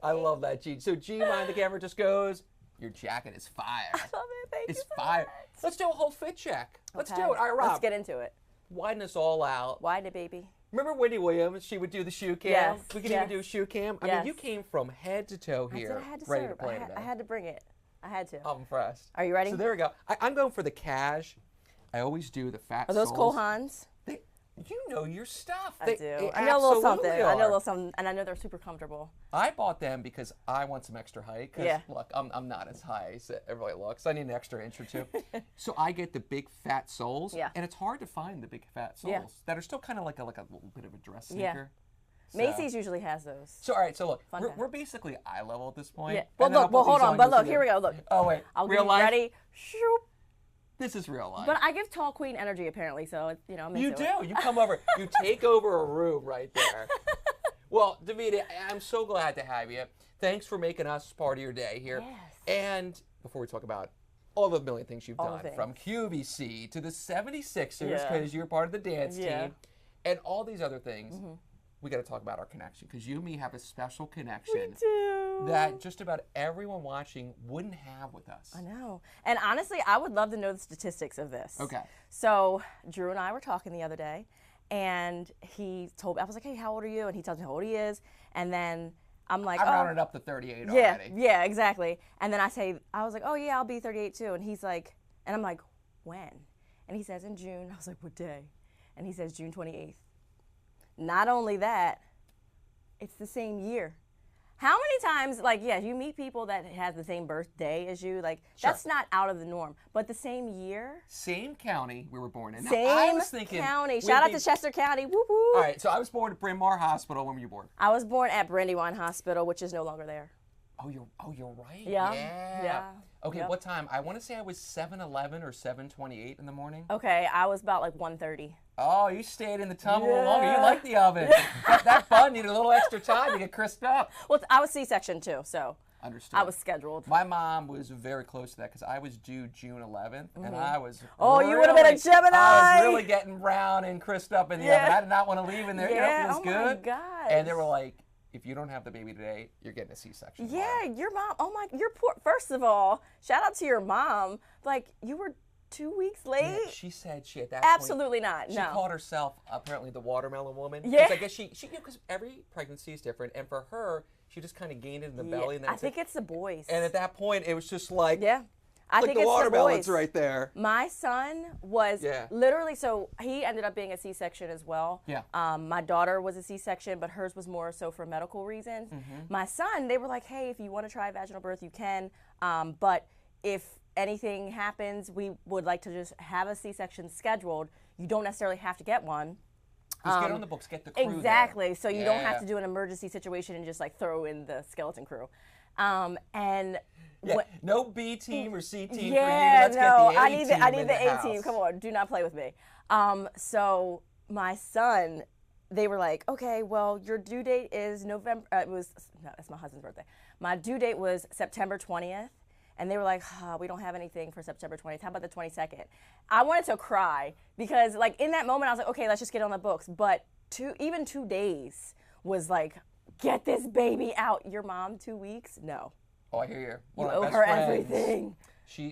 I love that, Jean. So Jean behind the camera just goes, your jacket is fire. I love it. Thank you so fire. much. Let's do a whole fit check. Let's Okay. do it. All right, Rob. Let's get into it. Widen us all out. Widen it, baby. Remember Wendy Williams? She would do the shoe cam. Yes, We could yes. even do a shoe cam. I mean, you came from head to toe here, I had to ready serve. to play today. I had to bring it. I had to. I'm impressed. Are you ready? So there we go. I'm going for the cash. I always do the fat Are those soles. Cole Haans? You know your stuff. I They do. I know a little something. absolutely I know a are. little something, and I know they're super comfortable. I bought them because I want some extra height. Because Yeah. look, I'm not as high as everybody looks. I need an extra inch or two. So I get the big fat soles. Yeah. And it's hard to find the big fat soles Yeah. that are still kind of like a little bit of a dress sneaker. Yeah. So- Macy's usually has those. So all right, so look, Fun fact. we're basically eye level at this point. Yeah. and Well, then I'll look. Well, put hold these on. But you'll look, see here we them. go. Look. Oh wait, I'll real get life. ready. Shoop. This is real life. But I give tall queen energy apparently, so you know I'm into You it. do. You come over. You take over a room right there. Well, Davida, I'm so glad to have you. Thanks for making us part of your day here. Yes. And before we talk about all the million things you've All the done, from QVC to the 76ers, Yeah. because you're part of the dance Yeah. team, and all these other things, we got to talk about our connection, because you and me have a special connection Me too. that just about everyone watching wouldn't have with us. I know. And honestly, I would love to know the statistics of this. Okay. So Drew and I were talking the other day, and he told me, I was like, hey, how old are you? And he tells me how old he is. And then I'm like, I oh. rounded up to 38 Yeah, already. yeah, exactly. And then I was like, oh yeah, I'll be 38 too. And he's like, and I'm like, when? And he says in June. I was like, what day? And he says June 28th. Not only that, it's the same year. How many times, like, yeah, you meet people that has the same birthday as you, like, Sure. that's not out of the norm. But the same year, Same county we were born in. Now, same I was thinking county. we'd Shout out be- to Chester County. Whoop whoop. All right, so I was born at Bryn Mawr Hospital. When were you born? I was born at Brandywine Hospital, which is no longer there. Oh, you're right. Yeah. Yeah. Yeah. Okay, Yep. what time? I want to say I was 7:11 or 7:28 in the morning. Okay, I was about like 1:30. Oh, you stayed in the tub a little Yeah. longer. You like the oven. that bun needed a little extra time to get crisped up. Well, I was C-section too, so Understood. I was scheduled. My mom was very close to that because I was due June 11th, and I was. Oh, you would've been a Gemini. I was really getting brown and crisped up in the Yeah. oven. I did not want to leave in there. Yeah, You know, it oh feels my good. gosh. And they were like, if you don't have the baby today, you're getting a C-section. Yeah, your mom. Oh my, you're poor. First of all, shout out to your mom. Like you were 2 weeks late. Yeah, she said she at that Absolutely not. point, she No. called herself apparently the watermelon woman. 'Cause Yeah. I guess she because every pregnancy is different, and for her, she just kind of gained it in the belly. And I think it's the boys. And at that point, it was just like, yeah, I like think the it's watermelons the boys. right there. My son was Yeah. literally, so he ended up being a C-section as well. Yeah. My daughter was a C-section, but hers was more so for medical reasons. My son, they were like, hey, if you want to try vaginal birth, you can. But if anything happens, we would like to just have a C-section scheduled. You don't necessarily have to get one. Just get on the books, get the crew there. Exactly. So you don't have Yeah. to do an emergency situation and just like throw in the skeleton crew. And Yeah, what- no B team or C team yeah, for you. Let's no, get the A I need the team in A the team. house. Come on, do not play with me. So my son, they were like, okay, well, your due date is November. No, that's my husband's birthday. My due date was September 20th. And they were like, we don't have anything for September 20th. How about the 22nd? I wanted to cry because like in that moment, I was like, okay, let's just get on the books. But even 2 days was like, get this baby out. Your mom, 2 weeks? No. Oh, I hear you. You One of owe my best her friends, everything.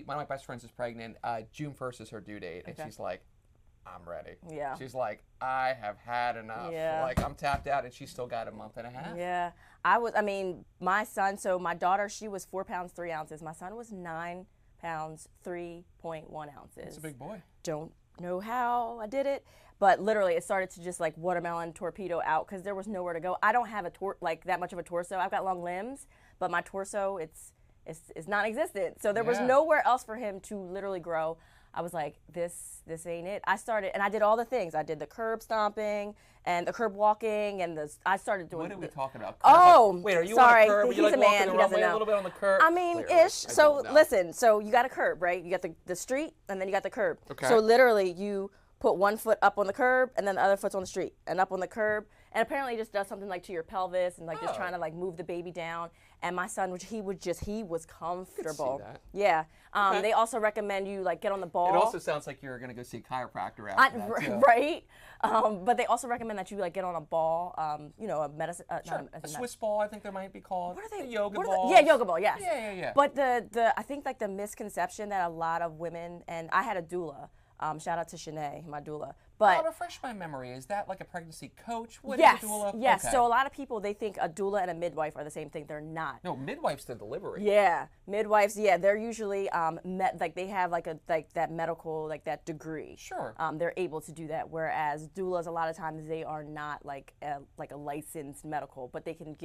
One of my best friends is pregnant. June 1st is her due date, and she's like, I'm ready. Yeah. She's like, I have had enough. Yeah. Like, I'm tapped out, and she's still got a month and a half. Yeah, my son, so my daughter, she was 4 pounds, 3 ounces. My son was 9 pounds, 3.1 ounces. That's a big boy. Don't know how I did it, but literally it started to just like watermelon torpedo out because there was nowhere to go. I don't have like that much of a torso. I've got long limbs, but my torso, it's non-existent. So there was Yeah. nowhere else for him to literally grow. I was like, this ain't it. I started, and I did all the things. I did the curb stomping and the curb walking, and I started doing. What are we talking about? Oh, wait, are you sorry. on the curb? Are you He's like a man. walking the He doesn't runway know. a little bit on the curb? I mean, Clearly. ish. I So don't know. listen. So you got a curb, right? You got the street, and then you got the curb. Okay. So literally, you put one foot up on the curb, and then the other foot's on the street, and up on the curb, And apparently it just does something like to your pelvis and like just trying to like move the baby down. And my son, he was comfortable. that. Yeah. They also recommend you like get on the ball. It also sounds like you're going to go see a chiropractor after that, too. Right. But they also recommend that you like get on a ball, you know, a medicine. Sure. A Swiss ball, I think there might be called. What are they? The yoga what are balls. Yeah, yoga ball. Yes. Yeah. But the I think like the misconception that a lot of women, and I had a doula. Shout out to Shanae, my doula. But refresh my memory. Is that like a pregnancy coach? What yes, is a doula? yes. Okay. So a lot of people, they think a doula and a midwife are the same thing. They're not. No, midwife's the delivery. Yeah, midwives. Yeah, they're usually like they have like that medical like that degree. Sure. They're able to do that. Whereas doulas, a lot of times they are not like a licensed medical, but they can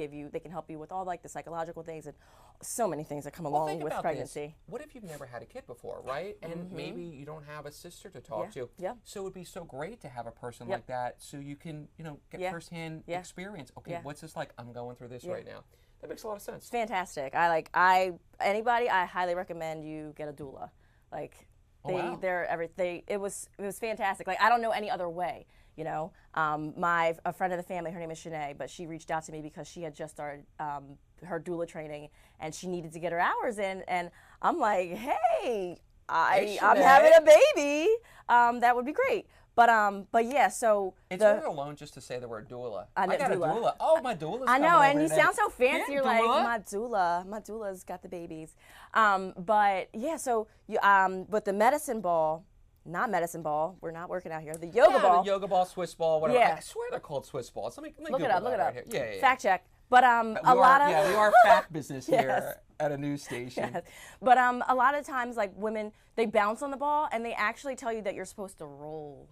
help you with all like the psychological things and so many things that come along with pregnancy. This. What if you've never had a kid before, right? And maybe you don't have a sister to talk to. Yeah. So it would be so great to have a person like that, so you can, get firsthand experience. Okay, what's this like? I'm going through this right now. That makes a lot of sense. It's fantastic. Anybody, I highly recommend you get a doula. Like it was fantastic. Like I don't know any other way. A friend of the family, her name is Shanae, but she reached out to me because she had just started her doula training and she needed to get her hours in, and I'm like, hey, I'm having a baby. That would be great. But yeah, so it's really alone just to say the word doula. I got doula. A doula. Oh, my doula's I know, and you today. sound so fancy. Yeah, You're doula? like, my doula's got the babies. But yeah, so you but the medicine ball, not medicine ball. We're not working out here. The yoga ball. The yoga ball, Swiss ball, whatever. Yeah. I swear they're called Swiss balls. Let me look it up. Look it up. Right here. Yeah. Fact check. But we are fact business here Yes. at a news station. Yes. But a lot of times, like women, they bounce on the ball and they actually tell you that you're supposed to roll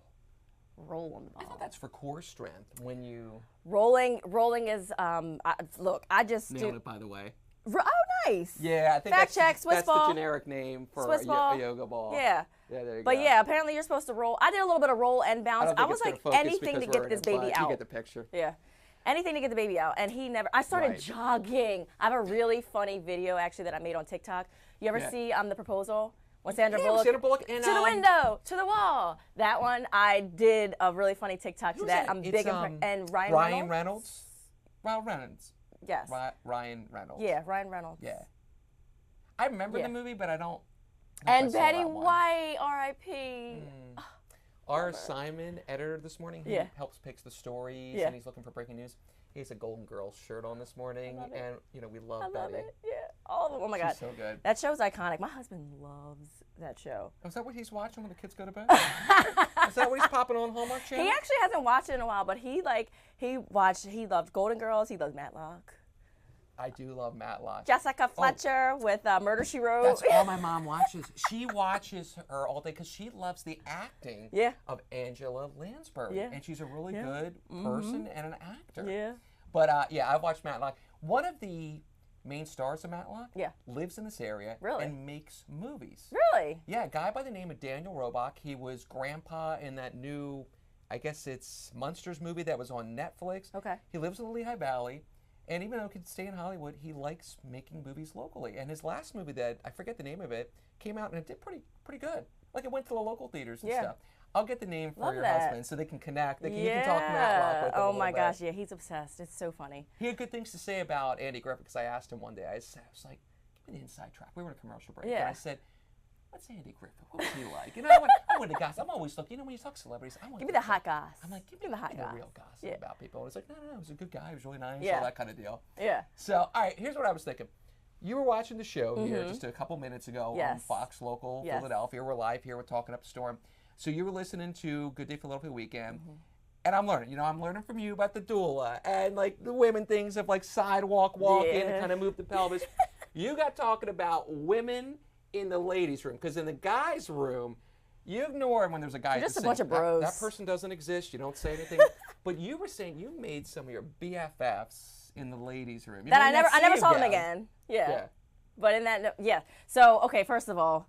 on the ball. I thought that's for core strength when you rolling is I just nailed it, by the way. Oh, nice. Yeah, I think Fact check, Swiss that's ball. the generic name for Swiss ball. a yoga ball. Yeah. Yeah, there you But go. yeah, apparently you're supposed to roll. I did a little bit of roll and bounce. I was like anything to get this baby out. You get the picture. Yeah. Anything to get the baby out. And I started jogging. I have a really funny video actually that I made on TikTok. You ever see the proposal? When Sandra Bullock and, to the window, to the wall. That one, I did a really funny TikTok to that. I'm big and Ryan Reynolds. Ryan Reynolds. Yes. Ryan Reynolds. Yeah, Ryan Reynolds. Yeah. I remember the movie, but I don't. And Betty White, R.I.P. Our Simon, editor this morning, he helps picks the stories, and he's looking for breaking news. He has a Golden Girls shirt on this morning, and we love Betty. It. Yeah, all of them. Oh my God, she's so good. That show's iconic. My husband loves that show. Oh, is that what he's watching when the kids go to bed? Is that what he's popping on Hallmark Channel? He actually hasn't watched it in a while, but he loved Golden Girls. He loves Matlock. I do love Matlock. Jessica Fletcher with Murder, She Wrote. That's all my mom watches. She watches her all day because she loves the acting of Angela Lansbury. Yeah. And she's a really good person and an actor. Yeah. But I've watched Matlock. One of the main stars of Matlock lives in this area and makes movies. Really? Yeah, a guy by the name of Daniel Roebuck. He was grandpa in that new, I guess it's Munsters movie that was on Netflix. Okay. He lives in the Lehigh Valley. And even though he could stay in Hollywood, he likes making movies locally. And his last movie that, I forget the name of it, came out and it did pretty good. Like it went to the local theaters and stuff. I'll get the name for your husband so they can connect. He can talk Matlock with him. Oh my gosh, yeah, he's obsessed. It's so funny. He had good things to say about Andy Griffith because I asked him one day. I was like, give me the inside track. We were in a commercial break. And I said, what's Andy Griffith? What was he like? I want to gossip. I'm always looking, when you talk celebrities, I want give me the hot goss. I'm like, give me the real gossip about people. And it's like, no, he was a good guy. He was really nice. All that kind of deal. Yeah. So, all right, here's what I was thinking. You were watching the show here just a couple minutes ago on Fox Local Philadelphia. We're live here. We're talking up the storm. So you were listening to Good Day Philadelphia Weekend. And I'm learning. I'm learning from you about the doula and like the women things of like sidewalk walking and kind of move the pelvis. You got talking about women in the ladies' room, because in the guys' room, you ignore when there's a guy. Just a bunch of bros. That person doesn't exist. You don't say anything. But you were saying you made some of your BFFs in the ladies' room. That I never saw them again. Yeah. But in that, So okay, first of all,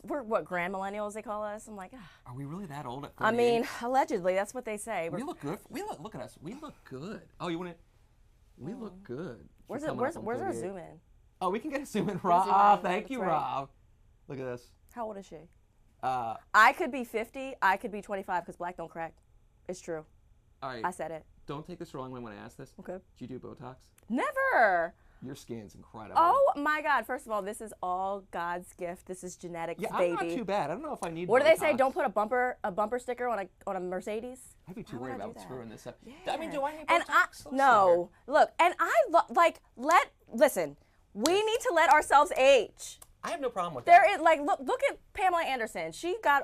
we're what, grand millennials they call us. I'm like, are we really that old at 38? I mean, allegedly, that's what they say. We look good. Look at us. We look good. Oh, you want to? We look good. Where's our zoom in? Oh, we can get a zoom in, Rob. Thank you, Rob. Look at this. How old is she? I could be 50. I could be 25 because black don't crack. It's true. All right. I said it. don't take this wrong when I ask this. Okay. Do you do Botox? Never. Your skin's incredible. Oh my God! First of all, this is all God's gift. This is genetics, baby. I'm not too bad. I don't know if I need. What Botox. do they say? Don't put a bumper sticker on a Mercedes. I'd be too worried about screwing this up. Yeah. I mean, do I need and Botox? No. Look, and listen. We need to let ourselves age. I have no problem with There that. is like look at Pamela Anderson. She got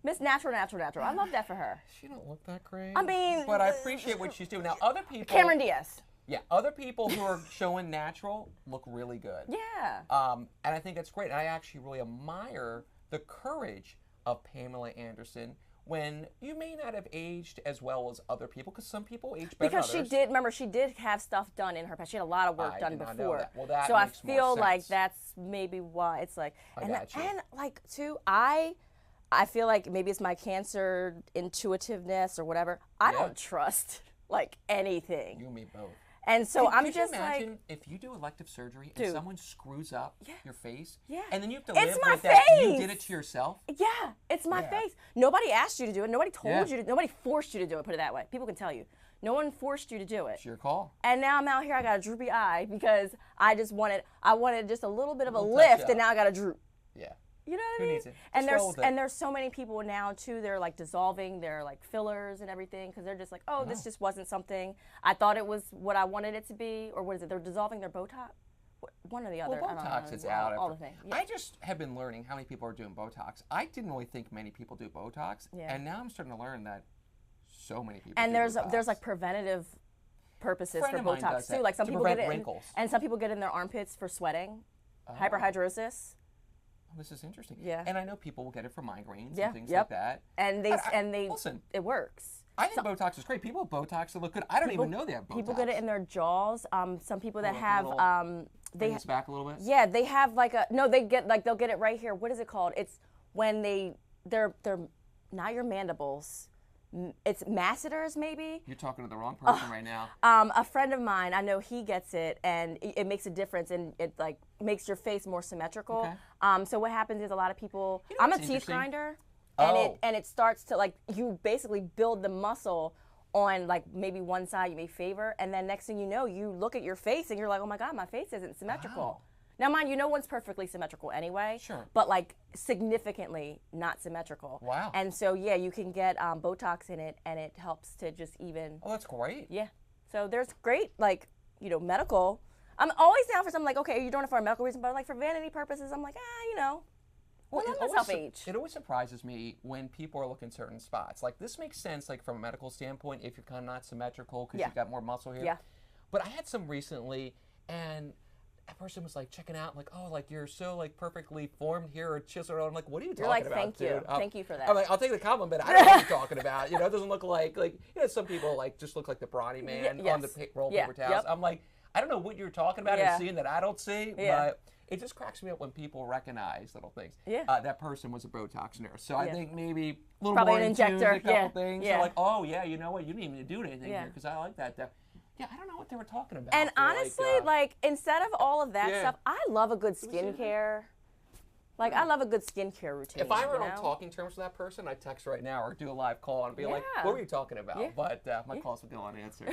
Miss Natural. I love that for her. She don't look that great. I mean, but I appreciate what she's doing. Now, other people. Cameron Diaz. Yeah, other people who are showing natural look really good. Yeah. And I think that's great. And I actually really admire the courage of Pamela Anderson when you may not have aged as well as other people, because some people age better because than others. she did have stuff done in her past. She had a lot of work done before. That. Well, that so I makes more feel sense. like that's maybe why it's like, and like too, I feel like maybe it's my cancer intuitiveness or whatever. I don't trust like anything. You and me both. And so I'm could just you imagine like, if you do elective surgery and someone screws up your face, Yeah. and then you have to It's live my with that you face. did it to yourself? yeah, it's my face. Nobody asked you to do it. Nobody told you to. Nobody forced you to do it. Put it that way. People can tell you. No one forced you to do it. It's your call. And now I'm out here. I got a droopy eye because I wanted just a little bit of a Little lift, touch and now I got a droop. Yeah. You know what Who I mean? needs it? And Just roll with it. there's so many people now too. They're like dissolving their like fillers and everything because they're just like, oh, this just wasn't something I thought it was what I wanted it to be, or what is it? They're dissolving their Botox. One or the other. Well, Botox is out. All the things. Yeah. I just have been learning how many people are doing Botox. I didn't really think many people do Botox, and now I'm starting to learn that so many people. And do there's Botox. like preventative purposes for Friend of mine Botox does too. that Like some to people prevent get it, wrinkles. and some people get it in their armpits for sweating, hyperhidrosis. This is interesting. Yeah. And I know people will get it for migraines Yeah. and things like that. And they listen. It works. I think Botox is great. People with Botox that look good. I don't even know they have Botox. People get it in their jaws. Some people that have bring this back a little bit. Yeah, they have like they'll get it right here. What is it called? It's when they're not your mandibles. It's masseters, maybe. You're talking to the wrong person right now. A friend of mine, I know he gets it, and it makes a difference, and it like makes your face more symmetrical. Okay. So what happens is a lot of people. You know I'm a what's teeth interesting? grinder, Oh. and it starts to like you basically build the muscle on like maybe one side you may favor, and then next thing you know, you look at your face and you're like, oh my God, my face isn't symmetrical. Wow. Now, mind you, no one's perfectly symmetrical anyway. Sure. But like significantly not symmetrical. Wow. And so yeah, you can get Botox in it, and it helps to just even. Oh, that's great. Yeah. So there's great like medical. I'm always down for something like, okay, you're doing it for a medical reason, but like for vanity purposes, I'm like, Well, let's help age. It always surprises me when people are looking certain spots. Like this makes sense, like from a medical standpoint, if you're kind of not symmetrical because you've got more muscle here. Yeah. But I had some recently, and that person was like checking out, like, oh, like you're so like perfectly formed here or chiseled. I'm like, what are you talking like, about? thank you. Dude? Thank you for that. I'm like, I'll take the compliment. I don't know what you're talking about. It doesn't look like some people like just look like the brawny man on the roll paper towels. Yep. I'm like, I don't know what you're talking about and seeing that I don't see, but it just cracks me up when people recognize little things. Yeah. That person was a Botox nurse. So I think maybe a little Probably more an in tune injector. to a couple things. Yeah. So like, oh, yeah, you know what? You didn't even do anything here because I like that. Yeah, I don't know what they were talking about. And honestly, like instead of all of that Yeah. stuff, I love a good skincare. Like I love a good skincare routine. If I were on talking terms with that person, I'd text right now or do a live call and be like, what were you talking about? Yeah. But my calls would go unanswered.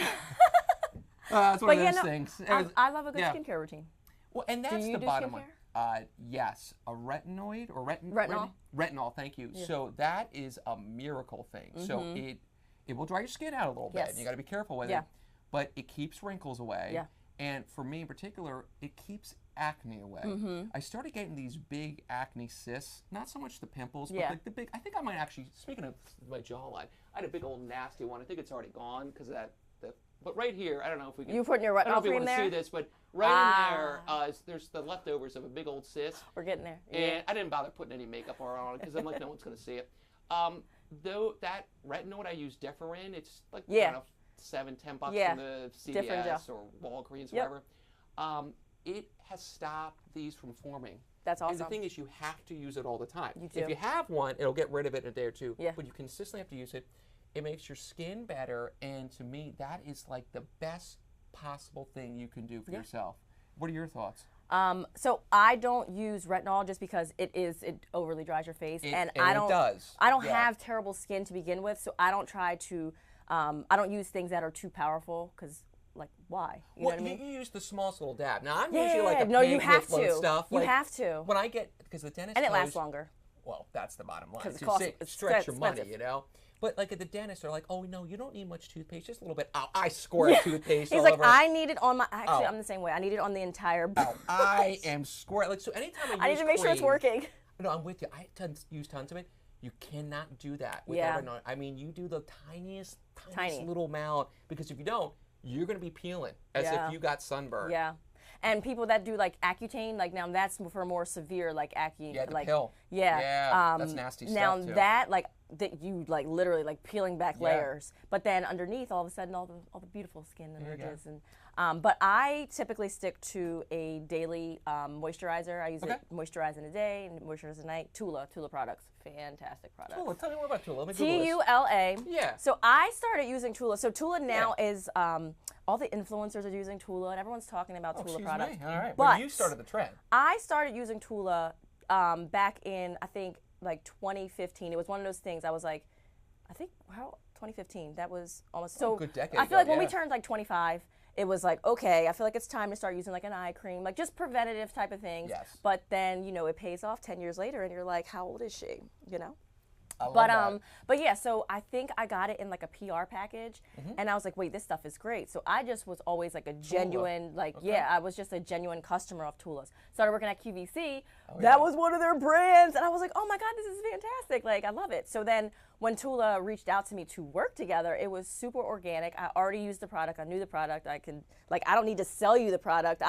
That's one of those things. I love a good skincare routine. Well, and that's the do bottom skincare? line. Yes, a retinoid or Retinol. Retinol, thank you. Yeah. So that is a miracle thing. So it will dry your skin out a little bit. And you got to be careful with it. But it keeps wrinkles away. Yeah. And for me in particular, it keeps acne away. I started getting these big acne cysts, not so much the pimples, but like the big, I think I might actually, speaking of my jawline, I had a big old nasty one. I think it's already gone because of that. But right here, I don't know if we can. You putting your retinol cream there? I don't know if you want to see this, but right in there, there's the leftovers of a big old cyst. We're getting there. And I didn't bother putting any makeup on it because I'm like, no one's going to see it. Though that retinol I use Deferin, it's like I don't know, $7-10 from the CVS or Walgreens, whatever. It has stopped these from forming. That's awesome. And the thing is, you have to use it all the time. You do. If you have one, it'll get rid of it in a day or two. Yeah. But you consistently have to use it. It makes your skin better, and to me, that is like the best possible thing you can do for yourself. What are your thoughts? So I don't use retinol just because it overly dries your face, and I don't does. I don't have terrible skin to begin with, so I don't try to I don't use things that are too powerful because, like, why? You know what I mean? You use the smallest little dab. Now, I'm usually like a no, you have with to. stuff. You like, have to. When I get, because the dentist and it knows, lasts longer. Well, that's the bottom line. Because it's stretch your money, you know? But like at the dentist, they're like, oh, no, you don't need much toothpaste, just a little bit. Oh, I squirt toothpaste He's all like, over. I need it on my, actually, I'm the same way. I need it on the entire I am squirt. Like, so anytime I use need to make sure it's working. No, I'm with you. I use tons of it. You cannot do that with everyone. I mean, you do the tiniest little amount, because if you don't, you're going to be peeling as if you got sunburn. Yeah. And people that do like Accutane, like now that's for more severe like the like pill. Yeah. That's nasty stuff now too. that like that you like literally like peeling back layers, but then underneath all of a sudden all the beautiful skin and ridges and but I typically stick to a daily moisturizer. I use it moisturizing a day and moisturize at night. Tula products, fantastic products. Tula, tell me more about Tula. Tula. Yeah. So I started using Tula. So Tula now is all the influencers are using Tula, and everyone's talking about Tula products. Me. All right. But you started the trend. I started using Tula back in, I think, like 2015. It was one of those things. I was like, I think, 2015. That was almost a good decade I feel like when we turned like 25, it was like, okay, I feel like it's time to start using like an eye cream, like just preventative type of things. Yes. But then, you know, it pays off 10 years later, and you're like, how old is she? You know? I love that. But yeah, so I think I got it in like a PR package, and I was like, wait, this stuff is great. So I just was always like a genuine, I was just a genuine customer of Tula's. Started working at QVC, that was one of their brands, and I was like, oh my God, this is fantastic. Like, I love it. So then when Tula reached out to me to work together, it was super organic. I already used the product. I knew the product. I don't need to sell you the product.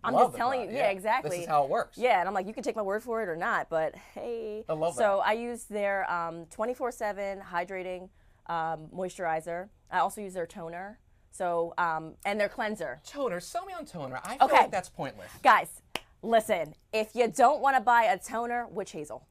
I'm just telling you, exactly. This is how it works. Yeah, and I'm like, you can take my word for it or not, but hey. I love that. So I use their 24/7 hydrating moisturizer. I also use their toner. So, and their cleanser. Toner, sell me on toner. I feel like that's pointless. Guys, listen, if you don't want to buy a toner, witch hazel.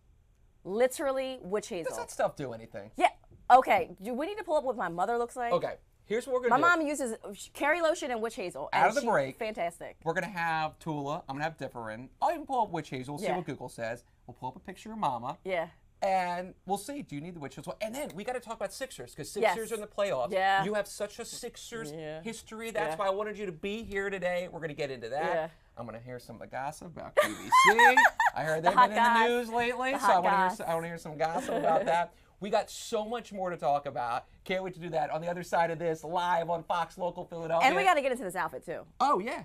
Literally witch hazel. Does that stuff do anything? Yeah. Okay, do we need to pull up what my mother looks like? Okay. Here's what we're going to do. My mom uses Carrie Lotion and witch hazel. Out of the break. Fantastic. We're going to have Tula. I'm going to have Differin. I'll even pull up witch hazel, see what Google says. We'll pull up a picture of Mama. Yeah. And we'll see. Do you need the witch hazel? And then we got to talk about Sixers, because Sixers are in the playoffs. Yeah. You have such a Sixers history. That's why I wanted you to be here today. We're going to get into that. Yeah. I'm going to hear some of the gossip about QVC. I heard they've been in the news lately, so I want to hear some gossip about that. We got so much more to talk about. Can't wait to do that on the other side of this, live on Fox Local Philadelphia. And we got to get into this outfit too. Oh yeah.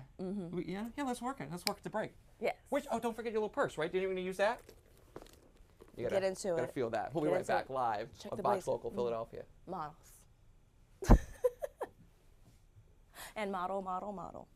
Yeah. Let's work it. Let's work it to break. Yes. Don't forget your little purse, right? Didn't you even use that? You gotta, get into it. Gotta feel that. We'll be right back live on Fox Local Philadelphia. Models. And model.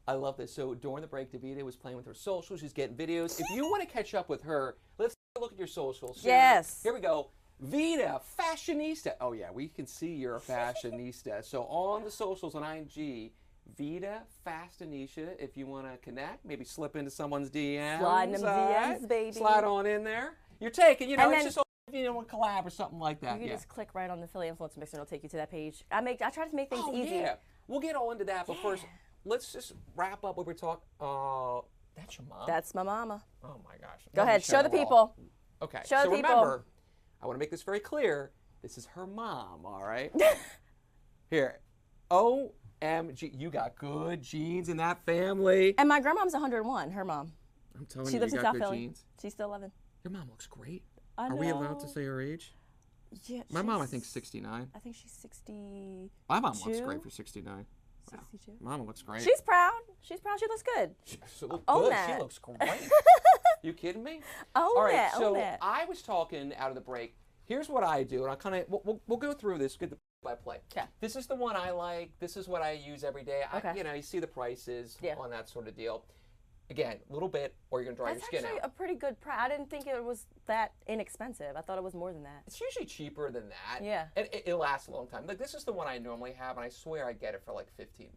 I love this. So during the break, Davida was playing with her socials. She's getting videos. If you want to catch up with her, let's take a look at your socials. So yes. Here we go. Vida Fashionista. Oh, yeah, we can see you're a fashionista. So on the socials on IG, Vida Fashionista, if you want to connect, maybe slip into someone's DMs. Slide in them DMs, baby. Slide on in there. You're taking, you know, it's just if you want to collab or something like that. You can just click right on the Philly Influencer Mixer and it'll take you to that page. I try to make things easy. Yeah. We'll get all into that, but first, let's just wrap up what we're talking. That's your mom? That's my mama. Oh, my gosh. Go ahead. Show the people. Okay. Show the people. Remember, I want to make this very clear. This is her mom, all right? Here. OMG. You got good genes in that family. And my grandmom's 101, her mom. I'm telling you, you lives in South Philly. Genes. She's still 11. Your mom looks great. I know. Are we allowed to say her age? Yeah. My mom, I think, 69. I think she's 60. My mom looks great for 69. 62. Wow. Mama looks great. She's proud. She's proud. She looks good. She looks Own good. that. She looks great. You kidding me? All right. So I was talking out of the break. Here's what I do, and I kind of we'll go through this. Get the play. Okay. This is the one I like. This is what I use every day. Okay. You know, you see the prices on that sort of deal. Again, a little bit, or you're gonna dry your skin out. That's actually a pretty good price. I didn't think it was that inexpensive. I thought it was more than that. It's usually cheaper than that. Yeah. And it lasts a long time. Like this is the one I normally have, and I swear I get it for like $15.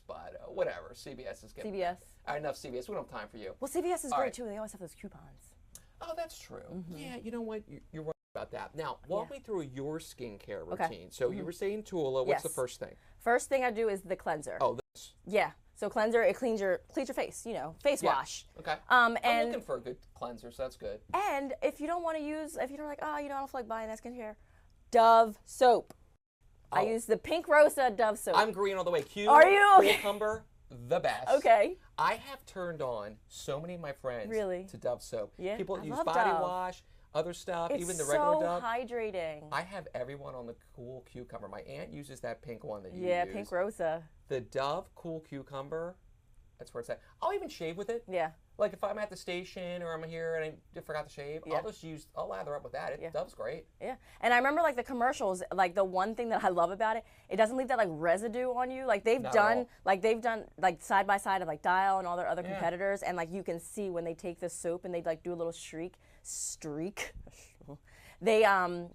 But whatever. CVS is getting CVS. Enough CVS. We don't have time for you. Well, CVS is great too. They always have those coupons. Oh, that's true. Yeah. You know what? You're right about that. Now, walk me through your skincare routine. Okay. So you were saying Tula. What's the first thing? First thing I do is the cleanser. Oh, this. Yeah. So cleanser, it cleans your face, you know, face wash. Okay. And I'm looking for a good cleanser, so that's good. And if you don't want to use, if you're like, oh, you know, I don't feel like buying that skincare, Dove soap. I use the Pink Rosa Dove soap. I'm green all the way. Are you? Cucumber, the best. Okay. I have turned on so many of my friends to Dove soap. Yeah. People use body wash, other stuff, even the regular Dove. It's so hydrating. I have everyone on the Cool Cucumber. My aunt uses that pink one that you use. Yeah, Pink Rosa. The Dove Cool Cucumber, that's where it's at. I'll even shave with it. Yeah. Like if I'm at the station or I'm here and I forgot to shave, I'll lather up with that. Dove's great. Yeah. And I remember like the commercials, like the one thing that I love about it, it doesn't leave that like residue on you. Like they've done like side by side of like Dial and all their other competitors, and like you can see when they take the soap and they like do a little streak. They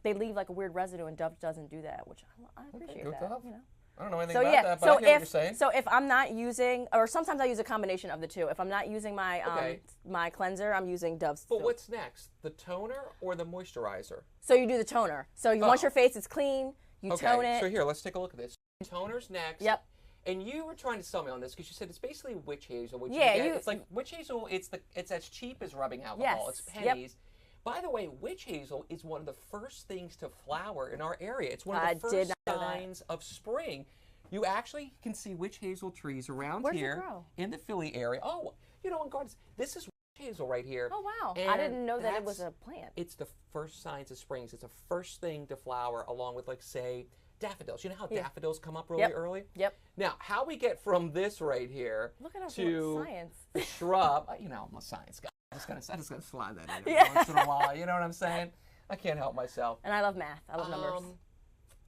leave like a weird residue, and Dove doesn't do that, which I appreciate that. Dove. You know. I don't know anything about that, but I hear what you're saying. So if I'm not using, or sometimes I use a combination of the two. If I'm not using my my cleanser, I'm using Dove soap. But what's next? The toner or the moisturizer? So you do the toner. So once your face is clean, you tone it. So here, let's take a look at this. Toner's next. Yep. And you were trying to sell me on this because you said it's basically witch hazel. Which it's like witch hazel. It's as cheap as rubbing alcohol. It's pennies. Yep. By the way, witch hazel is one of the first things to flower in our area. It's one of the first signs of spring. You actually can see witch hazel trees around here in the Philly area. Oh, you know, in gardens. This is witch hazel right here. Oh, wow. And I didn't know that it was a plant. It's the first signs of springs. It's the first thing to flower along with, like, say, daffodils. You know how daffodils come up really early? Yep. Now, how we get from this right here to science. the shrub, you know, I'm a science guy. I'm just gonna slide that in every once in a while. You know what I'm saying? I can't help myself. And I love math. I love numbers.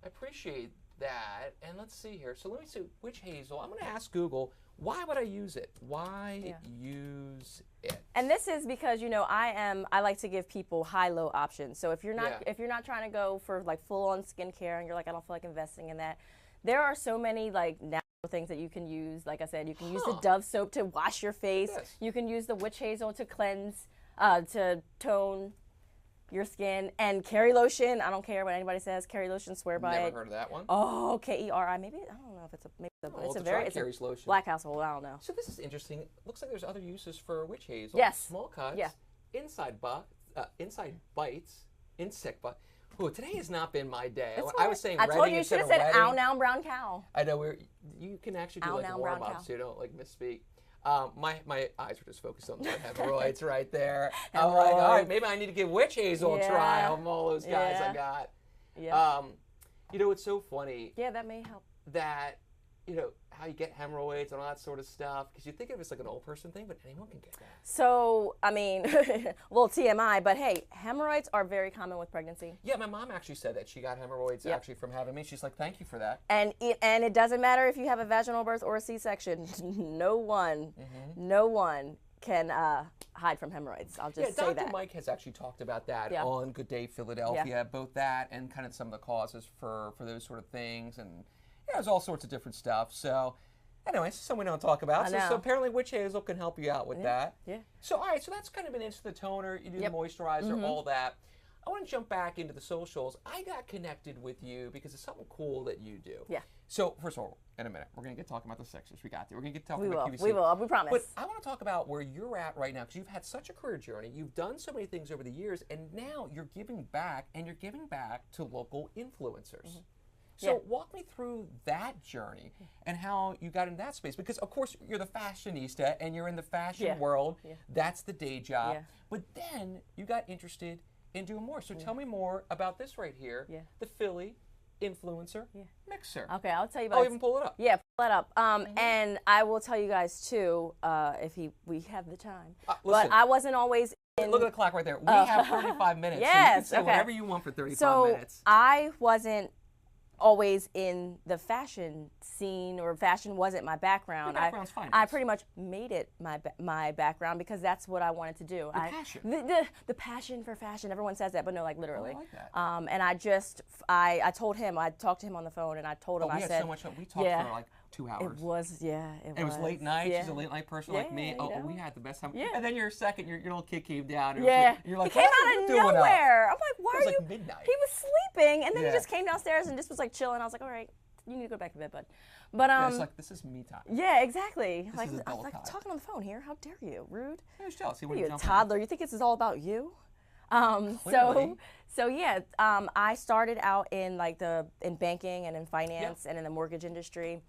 I appreciate that. And let's see here. So let me see witch hazel. I'm going to ask Google, why would I use it? Why use it? And this is because, you know, I like to give people high-low options. So if you're not trying to go for like full-on skincare and you're like, I don't feel like investing in that, there are so many like natural things that you can use. Like I said, you can use the Dove soap to wash your face. Yes. You can use the witch hazel to cleanse, to tone your skin, and Kerry lotion. I don't care what anybody says. Kerry lotion, swear by it. Never heard of that one. Oh, KERI. Maybe I don't know if it's a lotion. Black household. I don't know. So this is interesting. Looks like there's other uses for witch hazel. Yes. Small cuts. Yeah. Inside bites. Insect bite. Oh, today has not been my day. I was saying I told Reading you instead should of have said Reading. ow now brown cow. I know you can actually do Ow like now, warm brown cow. up so you don't like misspeak. My eyes were just focused on my hemorrhoids right there. I'm like, all right, maybe I need to give witch hazel a try on all those guys I got. Yeah. You know, it's so funny. Yeah, that may help. That you know, how you get hemorrhoids and all that sort of stuff? Because you think of it as like an old person thing, but anyone can get that. So, I mean, a little TMI, but hey, hemorrhoids are very common with pregnancy. Yeah, my mom actually said that she got hemorrhoids actually from having me. She's like, thank you for that. And it doesn't matter if you have a vaginal birth or a C-section. No one can hide from hemorrhoids. I'll just say that. Dr. Mike has actually talked about that on Good Day Philadelphia, both that and kind of some of the causes for those sort of things, and there's all sorts of different stuff. So anyway, it's something we don't talk about. So apparently witch hazel can help you out with that. Yeah. So all right, so that's kind of been into the toner, you do the moisturizer, all that. I want to jump back into the socials. I got connected with you because it's something cool that you do. Yeah. So first of all, in a minute, we're going to get talking about the sexers. We got there. We're going to get talking about QVC. We will. We promise. But I want to talk about where you're at right now because you've had such a career journey. You've done so many things over the years, and now you're giving back, and you're giving back to local influencers. So walk me through that journey and how you got in that space. Because, of course, you're the fashionista, and you're in the fashion world. That's the day job. But then you got interested in doing more. So tell me more about this right here, the Philly Influencer Mixer. Okay, I'll tell you about it. Oh, even pull it up. Yeah, pull it up. And I will tell you guys, too, if we have the time. But I wasn't always in... Look at the clock right there. We have 35 minutes. Yes, so you can say whatever you want for 35 minutes. So I wasn't always in the fashion scene, or fashion wasn't my background. Your background's fine. I pretty much made it my background because that's what I wanted to do. The passion. The passion for fashion. Everyone says that, but no, like literally. I like that. And I told him, I talked to him on the phone, and I told him, I said, so much. We talked for like 2 hours. It was, it was late night. She's a late night person like me. Oh, we had the best time. And then your little kid came down. And you're like, he came out of nowhere. I'm like, why are you? Like midnight. He was sleeping, and then he just came downstairs and just was like chilling. I was like, all right, you need to go back to bed, bud. But it's like, this is me time. Yeah, exactly. This is I was like talking on the phone here. How dare you? Rude. I was jealous. You're a toddler. You think this is all about you? So yeah, I started out in in banking and in finance and in the mortgage industry.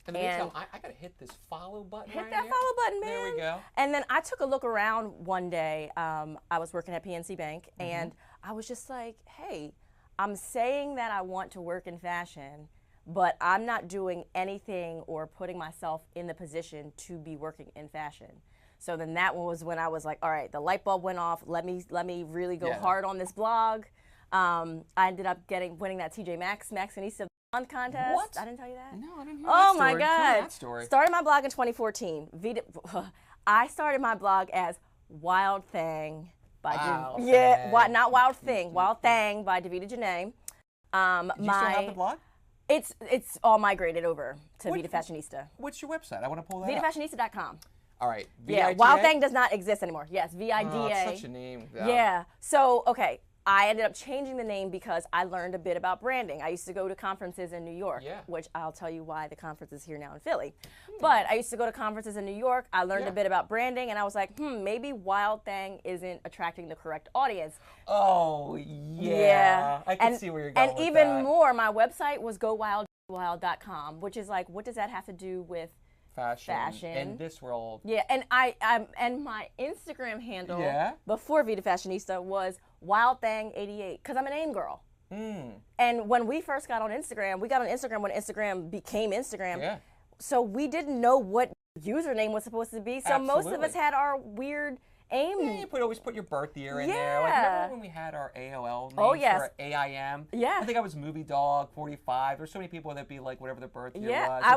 And I gotta hit this follow button. Hit that follow button, man. There we go. And then I took a look around one day. I was working at PNC Bank, and I was just like, hey, I'm saying that I want to work in fashion, but I'm not doing anything or putting myself in the position to be working in fashion. So then that was when I was like, all right, the light bulb went off. Let me really go hard on this blog. I ended up winning that TJ Maxx Fashionista contest. What? I didn't tell you that? No, I didn't hear that story. Oh my God. Tell me that story. Started my blog in 2014. I started my blog as Wild Thing by not Wild Thing, Wild Thing by Davida Janae. Do you still have the blog? It's all migrated over to Vida Fashionista. What's your website? I want to pull that up. VidaFashionista.com. All right. Yeah, Wild Thing does not exist anymore. Yes, VIDA. Oh, it's such a name. Yeah. So, okay. I ended up changing the name because I learned a bit about branding. I used to go to conferences in New York, which I'll tell you why the conference is here now in Philly. But I used to go to conferences in New York. I learned a bit about branding, and I was like, maybe Wild Thing isn't attracting the correct audience. Oh, yeah. I can see where you're going with that. And even more, my website was gowildwild.com, which is like, what does that have to do with fashion in this world? Yeah, and and my Instagram handle before Vida Fashionista was WildThang88 because I'm an AIM girl. And when we first got on Instagram, we got on Instagram when Instagram became Instagram. Yeah. So we didn't know what username was supposed to be. So most of us had our weird AIM. Yeah, you always put your birth year in there. Like, remember when we had our AOL names for AIM? Yeah. I think I was Movie Dog 45. There's so many people that'd be like whatever their birth year was. I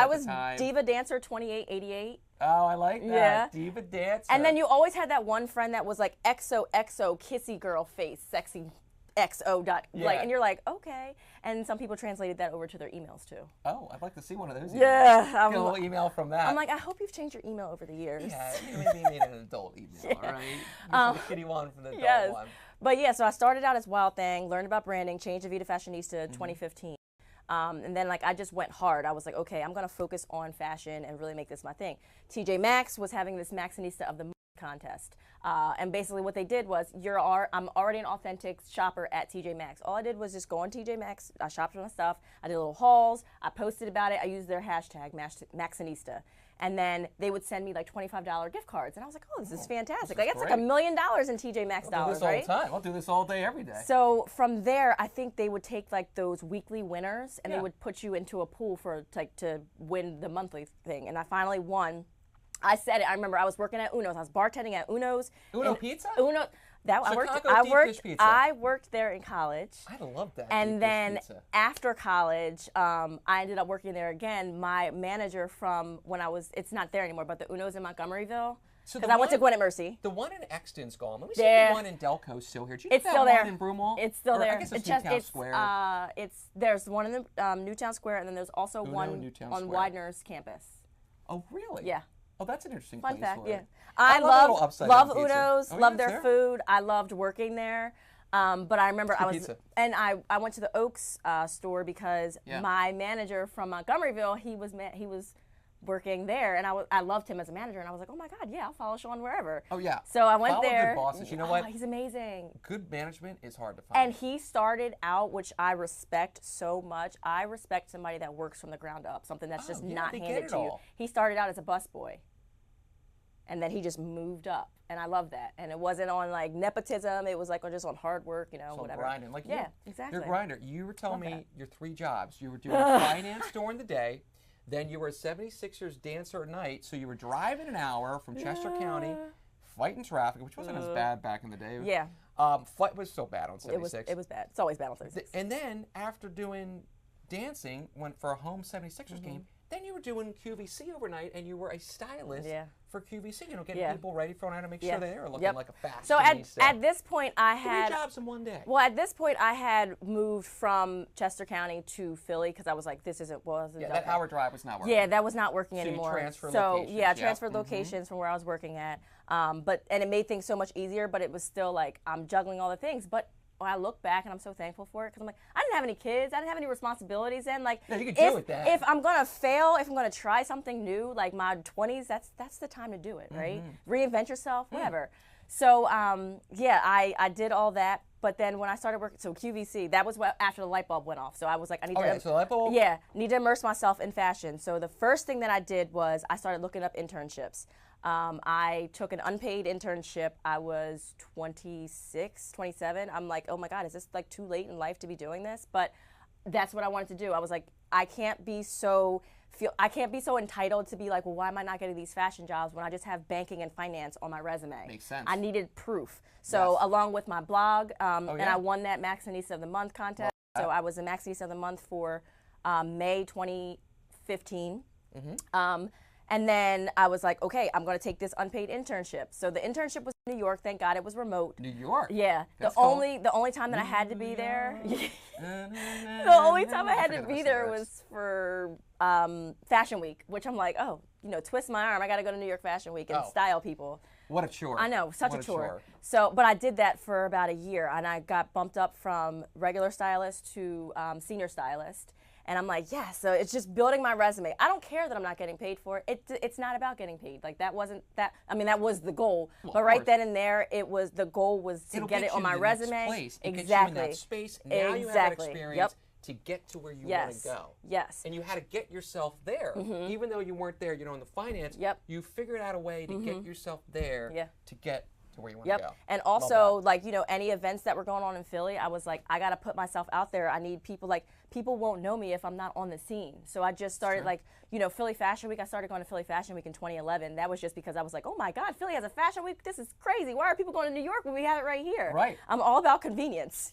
was Diva Dancer 2888. Oh, I like that. Yeah. Diva Dancer. And then you always had that one friend that was like XOXO kissy girl face, sexy XO dot and you're like, okay. And some people translated that over to their emails too. Oh, I'd like to see one of those emails. Yeah. Get a little email from that. I'm like, I hope you've changed your email over the years. Yeah, maybe you need an adult email, all right? From the kiddie one from the adult one. But yeah, so I started out as Wild Thing, learned about branding, changed to Vida Fashionista in 2015. And then I just went hard. I was like, okay, I'm gonna focus on fashion and really make this my thing. TJ Maxx was having this Maxxinista of the Month contest. And basically what they did was, I'm already an authentic shopper at TJ Maxx. All I did was just go on TJ Maxx. I shopped for my stuff. I did little hauls. I posted about it. I used their hashtag, Maxinista. And then they would send me like $25 gift cards. And I was like, oh, this is fantastic. Like, it's like $1 million in TJ Maxx dollars, right? I'll do this all the time. I'll do this all day, every day. So from there, I think they would take like those weekly winners and they would put you into a pool for like to win the monthly thing. And I finally won. I said it. I remember I was working at Uno's. I was bartending at Uno's. Uno Pizza? Uno. I worked there in college. I love that. And then after college, I ended up working there again. My manager from when it's not there anymore, but the Uno's in Montgomeryville. Because I went to Gwinnett Mercy. The one in Exton's gone. Let me see if the one in Delco's still here. It's still there. One in Broomall? It's still there. I guess it's Newtown Square. There's one in the Newtown Square, and then there's also one on Widener's campus. Oh, really? Yeah. Oh, that's an interesting Fun place. fact, for yeah. it. I love Uno's, love their food. I loved working there. But I remember I went to the Oaks store because my manager from Montgomeryville, he was working there, and I loved him as a manager, and I was like, oh my God, yeah, I'll follow Sean wherever. Oh yeah. So I went there. Good bosses. You know what? He's amazing. Good management is hard to find. And he started out, which I respect so much. I respect somebody that works from the ground up, something that's just not handed to you. He started out as a busboy. And then he just moved up, and I love that. And it wasn't on like nepotism; it was like just on hard work, whatever. Grinding, like exactly. You're a grinder. You were telling me your 3 jobs. You were doing finance during the day, then you were a 76ers dancer at night. So you were driving an hour from Chester County, fighting traffic, which wasn't as bad back in the day. Yeah. Flight was so bad on 76. It was bad. It's always bad on 76. And then after doing dancing, went for a home 76ers game. Then you were doing QVC overnight, and you were a stylist for QVC. Getting people ready for night to make sure they are looking like a fashionista. So at this point, I had 3 jobs in one day. Well, at this point, I had moved from Chester County to Philly because I was like, this isn't. That hour drive was not working. Yeah, that was not working anymore. You transferred locations. I transferred locations from where I was working at. And it made things so much easier. But it was still like I'm juggling all the things. But I look back and I'm so thankful for it because I'm like, I didn't have any kids. I didn't have any responsibilities then. Like, you could do with that. If I'm going to fail, if I'm going to try something new, like my 20s, that's the time to do it, right? Reinvent yourself, whatever. So, I did all that. But then when I started working, so QVC, that was after the light bulb went off. So I was like, I need to. So the light bulb? Yeah, need to immerse myself in fashion. So the first thing that I did was I started looking up internships. I took an unpaid internship. I was 26, 27. I'm like, oh my God, is this like too late in life to be doing this? But that's what I wanted to do. I was like, I can't be so entitled to be like, well, why am I not getting these fashion jobs when I just have banking and finance on my resume? Makes sense. I needed proof. So along with my blog, and I won that Maxinista of the Month contest. So I was a Maxinista of the Month for May 2015. And then I was like, okay, I'm going to take this unpaid internship. So the internship was in New York. Thank God it was remote. New York? Yeah. The only time that I had to be there, the only time I had to be there was for Fashion Week, which I'm like, twist my arm. I got to go to New York Fashion Week and style people. What a chore. I know, such a chore. So, but I did that for about a year, and I got bumped up from regular stylist to senior stylist. And I'm like, yeah, so it's just building my resume. I don't care that I'm not getting paid for it. It's not about getting paid. Like that was the goal. Well, but right then and there, the goal was to get it on my resume. Place. It gets you in that space. Now you have that experience to get to where you want to go. Yes. And you had to get yourself there. Even though you weren't there, in the finance, you figured out a way to get yourself there to get to where you want to go. And also, any events that were going on in Philly, I was like, I got to put myself out there. I need people, people won't know me if I'm not on the scene. So I just started, Philly Fashion Week. I started going to Philly Fashion Week in 2011. That was just because I was like, oh my God, Philly has a fashion week? This is crazy. Why are people going to New York when we have it right here? Right. I'm all about convenience,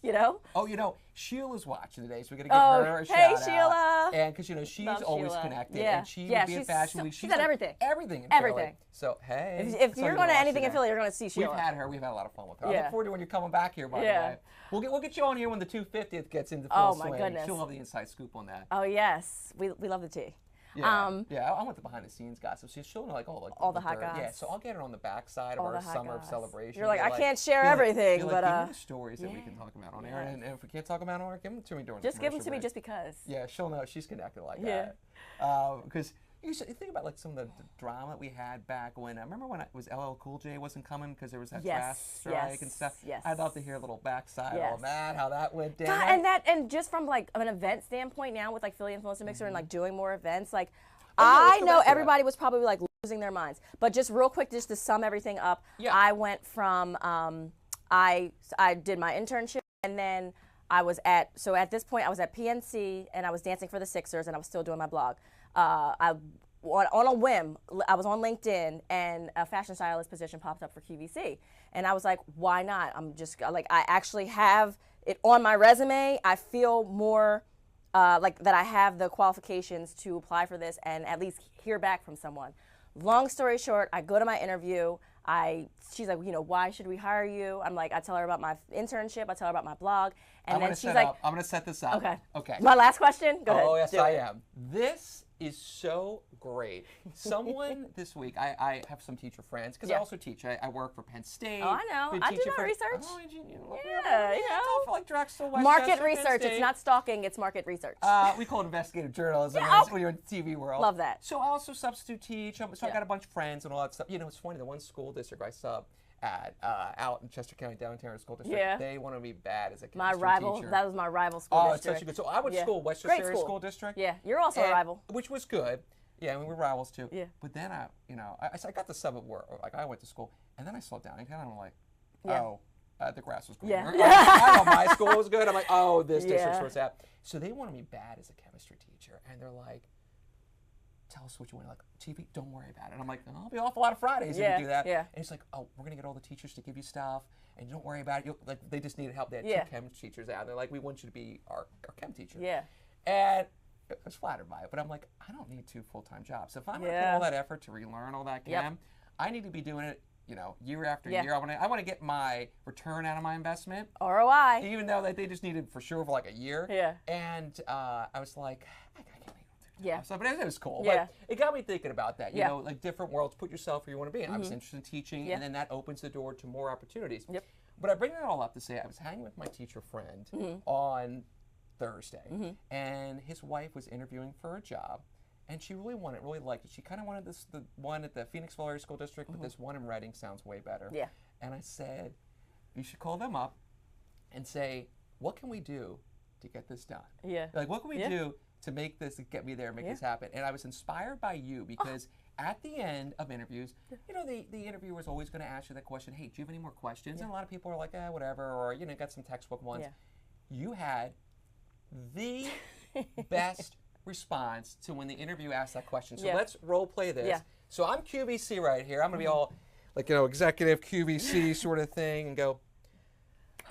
Oh, Sheila's watching today, so we're going to give her a shout out. Hey, Sheila. And because, she's always connected. Yeah. And she would be at Fashion Week. She's at everything. Everything in Philly. So, hey. If you're going to anything in Philly, you're going to see Sheila. We've had her. We've had a lot of fun with her. I look forward to when you're coming back here, by the way. We'll get you on here when the 250th gets into full swing. My goodness. She'll have the inside scoop on that. Oh, yes. We love the tea. Yeah, I want the behind the scenes gossip. So she'll know all the hot gossip. Yeah, so I'll get her on the backside of our summer of celebration. You're like, I can't share everything, but give me stories that we can talk about on air, and if we can't talk about on air, give them to me during the commercial Just give them to me break. just because. Yeah, she'll know she's connected like that. Because You think about like some of the drama we had back when. I remember when it was LL Cool J wasn't coming because there was that draft strike and stuff. Yes. I'd love to hear a little backside on that, how that went down. God, and just from like an event standpoint now with like Philly Influencer Mixer and like doing more events, like I know everybody was probably like losing their minds. But just real quick, just to sum everything up, I went from I did my internship and then I was at this point I was at PNC and I was dancing for the Sixers and I was still doing my blog. On a whim, I was on LinkedIn and a fashion stylist position popped up for QVC. And I was like, why not? I'm just like, I actually have it on my resume. I feel more like that I have the qualifications to apply for this and at least hear back from someone. Long story short, I go to my interview. She's like, why should we hire you? I'm like, I tell her about my internship. I tell her about my blog. And then she's like, I'm going to set this up. Okay. My last question? Go ahead. Oh, yes, I am. This is so great. Someone this week, I have some teacher friends, because I also teach. I work for Penn State. Oh, I know. I do my research. Oh, I for like Drexel, Westchester, market research. It's not stalking, it's market research. We call it investigative journalism when you're in the TV world. Love that. So I also substitute teach. So I got a bunch of friends and all that stuff. It's funny, the one school district I sub at out in Chester County Downtown School District, they want to be bad as a chemistry teacher. That was my rival school district. Oh, it's such a good. So I went to school, Westchester School District. Yeah, you're also a rival. Which was good. Yeah, I mean, we're rivals too. Yeah. But then I got the sub at work. Like I went to school, and then I slowed down. And I'm like, the grass was greener. I know my school was good. I'm like, oh, this district's where it's at. So they wanted me bad as a chemistry teacher, and they're like, tell us what you want. Like, TV, don't worry about it. And I'm like, I'll be off a lot of Fridays if you do that. Yeah. And it's like, oh, we're gonna get all the teachers to give you stuff, and don't worry about it. Like, they just needed help. They had 2 chem teachers out. And they're like, we want you to be our chem teacher. Yeah. And I was flattered by it, but I'm like, I don't need 2 full-time jobs. So if I'm gonna put all that effort to relearn all that chem, I need to be doing it, year after year. I want to get my return out of my investment. ROI. Even though they just needed for sure for like a year. Yeah. And I was like, I can't even do Yeah. stuff. But it was cool. Yeah. But it got me thinking about that. You know, like different worlds. Put yourself where you want to be. And I was interested in teaching, and then that opens the door to more opportunities. Yep. But I bring that all up to say I was hanging with my teacher friend on Thursday, and his wife was interviewing for a job, and she really liked it. She kind of wanted the one at the Phoenixville Area School District, but this one in Reading sounds way better. Yeah. And I said, you should call them up and say, what can we do to get this done? Yeah. Like, what can we do to make this, get me there, make this happen? And I was inspired by you because at the end of interviews, the interviewer is always going to ask you that question, hey, do you have any more questions? And a lot of people are like, whatever, or, got some textbook ones. You had the best response to when the interview asked that question. So let's role play this. So I'm QVC right here. I'm going to be all like, executive QVC sort of thing and go,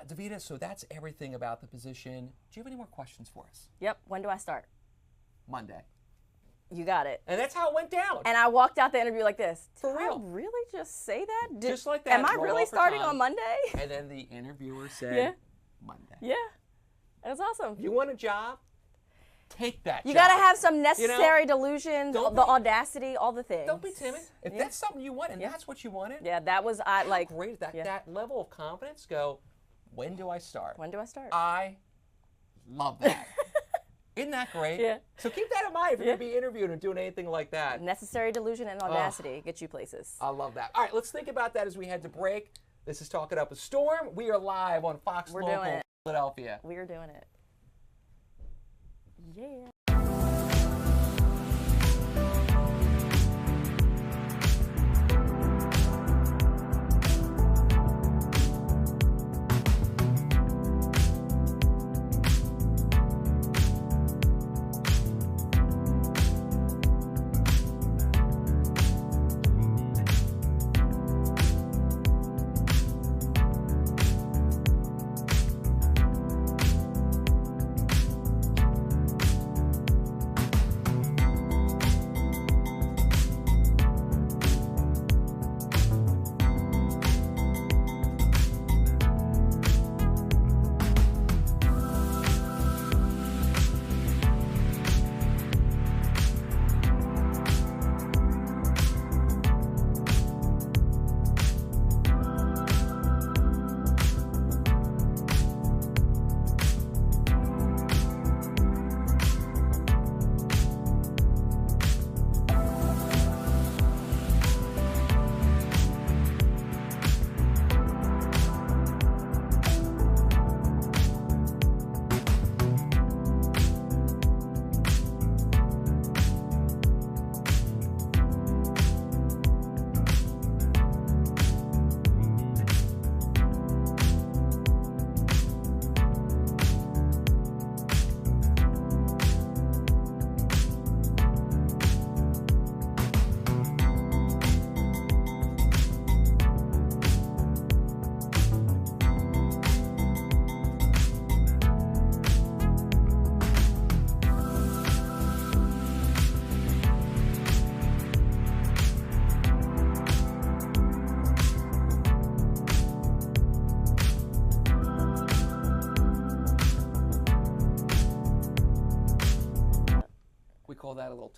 Davida, so that's everything about the position. Do you have any more questions for us? Yep. When do I start? Monday. You got it. And that's how it went down. And I walked out the interview like this. For real. I really just say that? Just like that. Am I really starting on Monday? And then the interviewer said, Monday. Yeah. It was awesome. You want a job? Take that job. You got to have some necessary delusions, the audacity, all the things. Don't be timid. If that's something you want and that's what you wanted. Yeah, that was, great is that? That level of confidence, go, when do I start? When do I start? I love that. Isn't that great? Yeah. So keep that in mind if you're going to be interviewed or doing anything like that. Necessary delusion and audacity get you places. I love that. All right, let's think about that as we head to break. This is Talking Up a Storm. We are live on Fox Local Philadelphia. We are doing it. Yeah.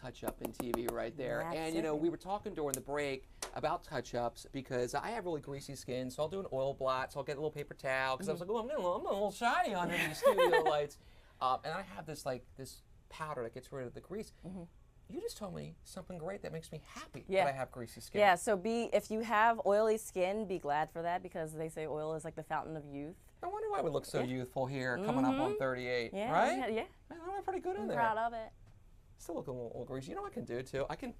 touch-up in TV right there. And, you know, we were talking during the break about touch-ups because I have really greasy skin, so I'll do an oil blot, so I'll get a little paper towel because I was like, oh, I'm a little shiny under these studio lights. And I have this, like, this powder that gets rid of the grease. You just told me something great that makes me happy that I have greasy skin. Yeah, so if you have oily skin, be glad for that because they say oil is like the fountain of youth. I wonder why we look so youthful here coming up on 38, right? Yeah. Man, I'm pretty good in there. I'm proud of it. Still look a little greasy. You know what I can do too? I can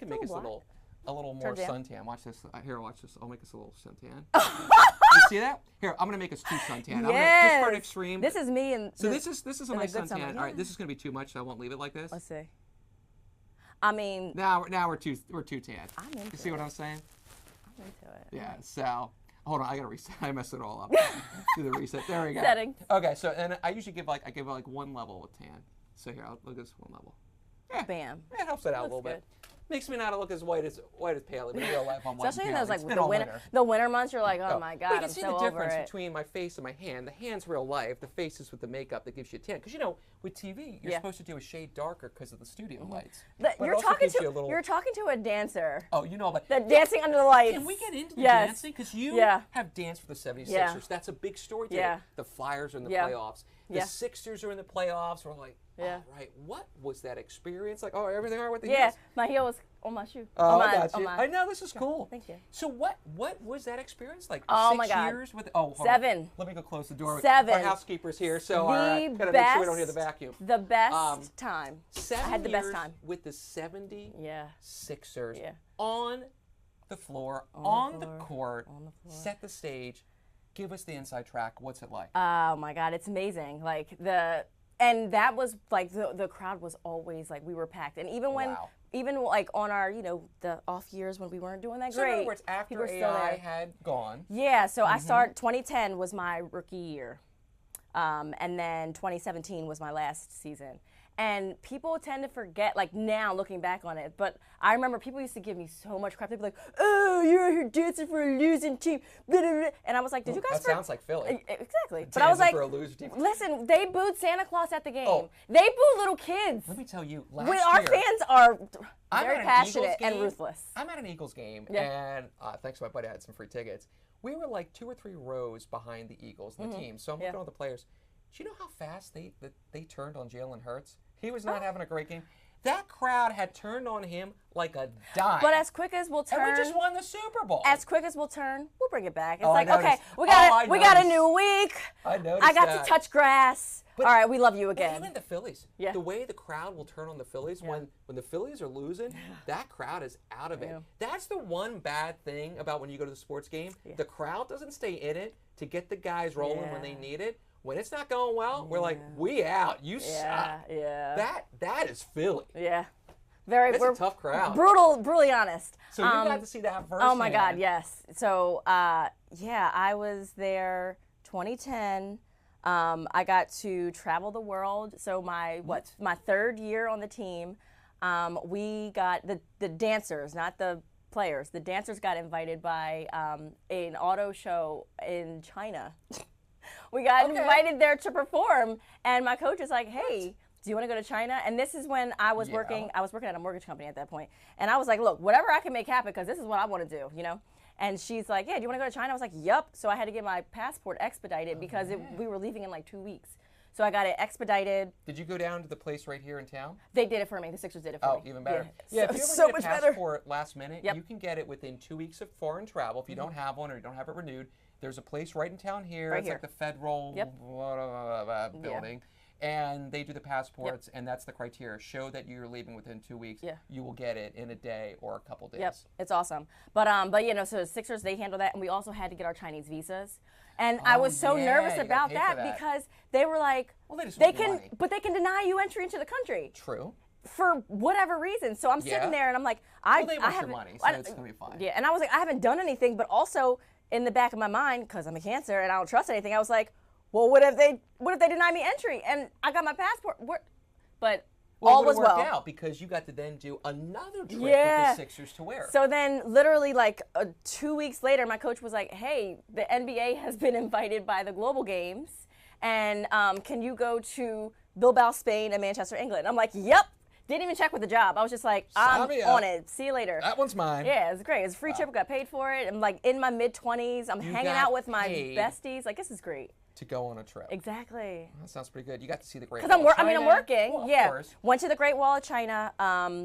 make us a little more suntan. Watch this. Here, watch this. I'll make us a little suntan. You see that? Here, I'm gonna make us 2 suntan. Yes. Just for an extreme. This is me and so this is a nice suntan. All right, this is gonna be too much, so I won't leave it like this. Let's see. I mean, now we're too tan. I'm into You see what I'm saying? I'm into it. Yeah. So hold on, I gotta reset. I messed it all up. Do the reset. There we go. Settings. Okay, so and I usually give like 1 level of tan. So here, I'll look at this 1 level. Yeah. Bam. Yeah, it helps it out a little bit. Makes me not look as white as Paley, but in real life I'm white. Especially in and those like winter. the winter months, you're like, oh my God, you can I'm see so the difference over it. between my face and my hand. The hand's real life. The face is with the makeup that gives you a tan. Because you know, with TV, you're supposed to do a shade darker because of the studio lights. You're talking to a dancer. Oh, you know about the dancing under the lights. Can we get into the dancing? Because you have danced for the 76ers. That's a big story today. Yeah. The Flyers are in the playoffs. The Sixers are in the playoffs. We're like, all right, what was that experience like? Oh, everything all right with the heels? Yeah, my heel was on my shoe. Oh, I got you. I know, this is cool. Thank you. So what was that experience like? Oh 6 my God. years with 7. Let me go close the door. 7. Our housekeeper's here, so gotta make sure we don't hear the vacuum. The best time. 7 I had the best time with the 76ers Yeah. on the floor, on the court, set the stage. Give us the inside track. What's it like? Oh my God, it's amazing. And that was like the crowd was always like we were packed. And even when even like on our, you know, the off years when we weren't doing that great. In other words, after AI had gone. Yeah, so I started 2010 was my rookie year. And then 2017 was my last season. And people tend to forget, like now looking back on it, but I remember people used to give me so much crap. They'd be like, oh, you're here dancing for a losing team. Blah, blah, blah. And I was like, did you guys... That sounds like Philly. Exactly. But I was like, for a loser team. Listen, they booed Santa Claus at the game. They booed little kids. Let me tell you, last year... Our fans are very passionate and ruthless. I'm at an Eagles game, and thanks to my buddy, I had some free tickets. We were like 2 or 3 rows behind the Eagles, the team. So I'm looking at all the players. Do you know how fast they turned on Jalen Hurts? He was not having a great game. That crowd had turned on him like a dime. But as quick as we'll turn, and we just won the Super Bowl. As quick as we'll turn, we'll bring it back. It's like, okay, we got a new week. I got to touch grass. But, all right, we love you again. Even the Phillies. Yeah. The way the crowd will turn on the Phillies when the Phillies are losing, that crowd is out of it. That's the one bad thing about when you go to the sports game. The crowd doesn't stay in it to get the guys rolling when they need it. When it's not going well, we're like, we out. You suck. Yeah. That is Philly. Yeah. It's a tough crowd. Brutally honest. So you got to see that firsthand. Oh my God, yes. So I was there 2010. I got to travel the world. So my 3rd year on the team, we got the dancers, not the players. The dancers got invited by an auto show in China. We got invited there to perform, and my coach is like, hey, do you want to go to China? And this is when I was working at a mortgage company at that point. And I was like, look, whatever I can make happen, because this is what I want to do, you know? And she's like, yeah, do you want to go to China? I was like, yup. So I had to get my passport expedited because we were leaving in like 2 weeks. So I got it expedited. Did you go down to the place right here in town? They did it for me. The Sixers did it for me. Oh, even better. Yeah, if you ever so get much a passport last minute, you can get it within 2 weeks of foreign travel. If you don't have one or you don't have it renewed, there's a place right in town here. It's like the federal building. And they do the passports, and that's the criteria. Show that you're leaving within 2 weeks. You will get it in a day or a couple days. Yep, it's awesome. But you know, so the Sixers, they handle that, and we also had to get our Chinese visas. And I was so nervous about that because they were like, they can deny you entry into the country. True. For whatever reason. So I'm sitting there, and I'm like, they want your money, so it's gonna be fine. Yeah, and I was like, I haven't done anything, but also in the back of my mind, because I'm a Cancer and I don't trust anything, I was like, well, what if they deny me entry? And I got my passport. But all was well. It worked out because you got to then do another trip with the Sixers to wear. So then literally like 2 weeks later, my coach was like, hey, the NBA has been invited by the Global Games, and can you go to Bilbao, Spain, and Manchester, England? I'm like, yep. Didn't even check with the job. I was just like, I'm on it. See you later. That one's mine. Yeah, it's great. It's a free trip. Got paid for it. I'm like in my mid-20s. I'm hanging out with my besties. Like, this is great. To go on a trip. Exactly. That sounds pretty good. You got to see the Great Wall of China. I'm working. Well, yeah. Of course. Went to the Great Wall of China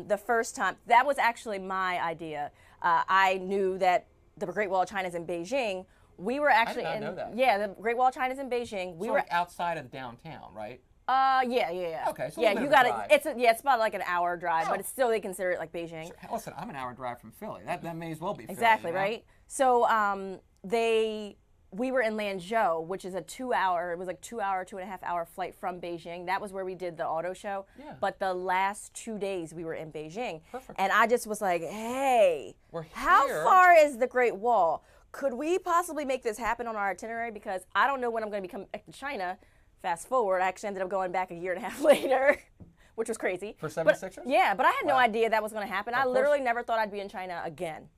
the first time. That was actually my idea. I knew that the Great Wall of China is in Beijing. We were actually I did not know that. Yeah, the Great Wall of China is in Beijing. We were like outside of downtown, right? Yeah. Okay, so you got it. It's about like an hour drive, but it's still they consider it like Beijing. Sure. Listen, I'm an hour drive from Philly. That may as well be Philly. Exactly, you know? right? So we were in Lanzhou, which is a 2-hour. It was like 2.5 hour flight from Beijing. That was where we did the auto show. Yeah. But the last 2 days we were in Beijing. Perfect. And I just was like, hey, we're here. How far is the Great Wall? Could we possibly make this happen on our itinerary? Because I don't know when I'm going to be coming back to China. Fast forward, I actually ended up going back a year and a half later, which was crazy. For 76ers? Yeah, but I had no idea that was going to happen. I literally never thought I'd be in China again.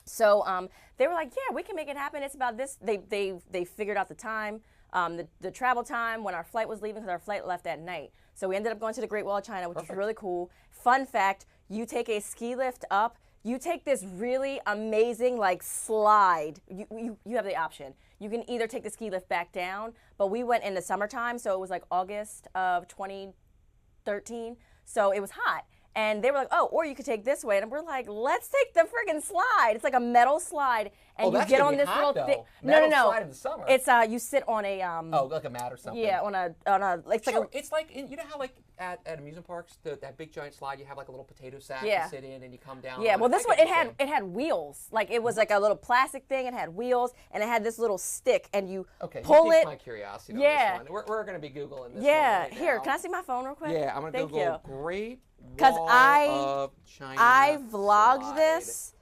So they were like, yeah, we can make it happen. It's about this. They figured out the time, the travel time when our flight was leaving, because our flight left at night. So we ended up going to the Great Wall of China, which was really cool. Fun fact, you take a ski lift up. You take this really amazing like slide. You have the option. You can either take the ski lift back down, but we went in the summertime, so it was like August of 2013, so it was hot. And they were like, oh, or you could take this way. And we're like, let's take the friggin' slide. It's like a metal slide. And you get on this little thing. No. Slide in the summer. It's you sit on a like a mat or something. Yeah, on a it's sure. like It's like you know how like at amusement parks that big giant slide you have like a little potato sack to sit in and you come down. Yeah, well this one it had wheels. Like it was like a little plastic thing. It had wheels and it had this little stick and you pull it. My curiosity on this one. We're gonna be Googling this. Yeah, one right here, now. can I see my phone real quick? Yeah, I'm gonna Google Great Because Wall of China I vlogged slide. this.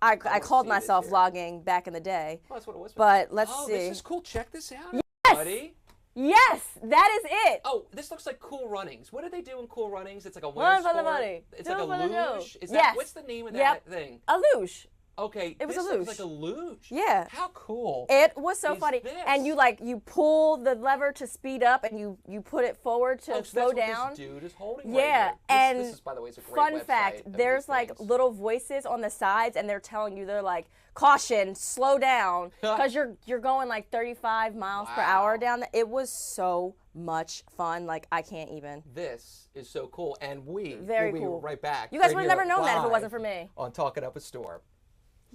I called myself vlogging back in the day. Well, that's what it was. But let's see. This is cool. Check this out, Yes! buddy. Yes, that is it. Oh, this looks like Cool Runnings. What do they do in Cool Runnings? It's like a winter sport. It's like a luge. Is that what's the name of that thing? A luge. Okay, it was a luge. Looks like a luge. Yeah. How cool. It was so funny. This? And you pull the lever to speed up and you put it forward to slow that's down. What this dude is holding yeah, right and this is, by the way, is a great fun website fact, of there's these like things. little voices on the sides and they're telling you, they're like, caution, slow down, because you're going like 35 miles per hour down there. It was so much fun. Like, I can't even. This is so cool, and we'll be right back. You guys would have never known that if it wasn't for me. On Talking Up a Storm.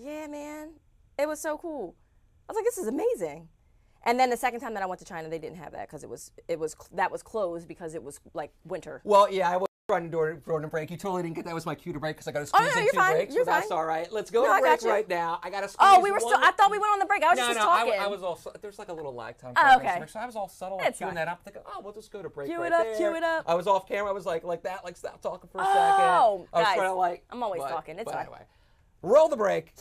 Yeah, man. It was so cool. I was like, this is amazing. And then the second time that I went to China, they didn't have that because that was closed because it was like winter. Well, yeah, I was running during a break. You totally didn't get that was my cue to break because I got to squeeze in 2 breaks. You're but fine. That's all right. Let's go to break right now. I got to squeeze. Oh, we were still. I thought we went on the break. I was just talking. I was all. There's like a little lag time. Oh, okay. So I was all subtle, queuing that up, thinking, oh, we'll just go to break. Cue it up. Cue it up. I was off camera. I was like that, like stop talking for a second. Oh, I was guys, trying to like. I'm always talking. It's fine. Anyway, roll the break.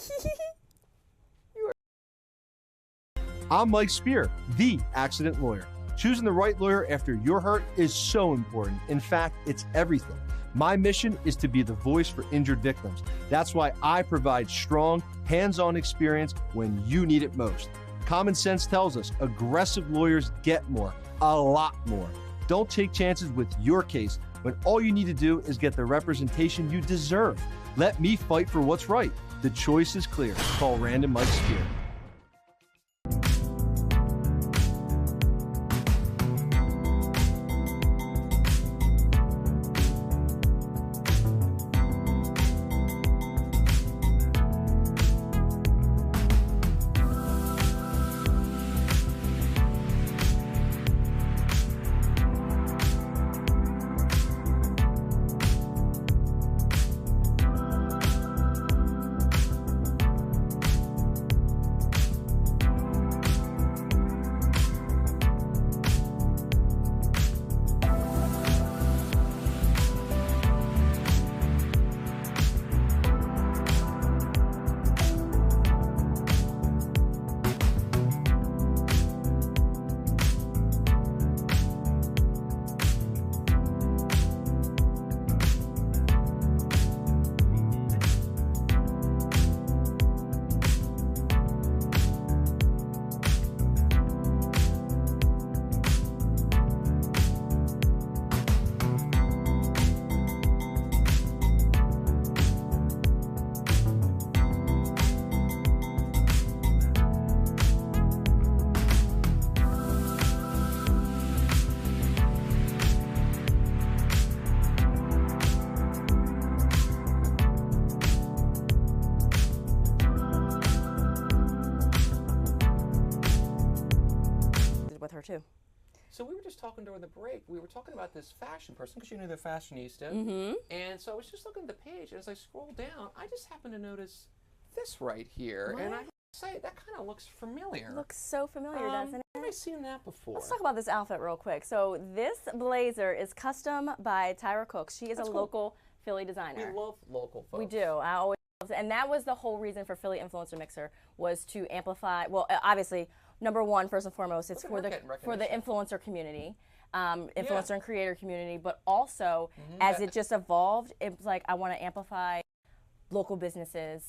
I'm Mike Spear, the accident lawyer. Choosing the right lawyer after you're hurt is so important. In fact, it's everything. My mission is to be the voice for injured victims. That's why I provide strong, hands-on experience when you need it most. Common sense tells us aggressive lawyers get more, a lot more. Don't take chances with your case when all you need to do is get the representation you deserve. Let me fight for what's right. The choice is clear. Call Random Mike Spear. her too. So we were just talking during the break. We were talking about this fashion person because you knew they're fashionista. And so I was just looking at the page, and as I scroll down, I just happened to notice this right here. What? And I say that kind of looks familiar. Looks so familiar, doesn't it? Have I seen that before? Let's talk about this outfit real quick. So this blazer is custom by Tira Cooks. She is That's a cool. local Philly designer. We love local folks. We do. I always love it. And that was the whole reason for Philly Influencer Mixer, was to amplify. Well, obviously, number one, first and foremost, it's for the influencer community, influencer and creator community. But also, as it just evolved, it was like I want to amplify local businesses.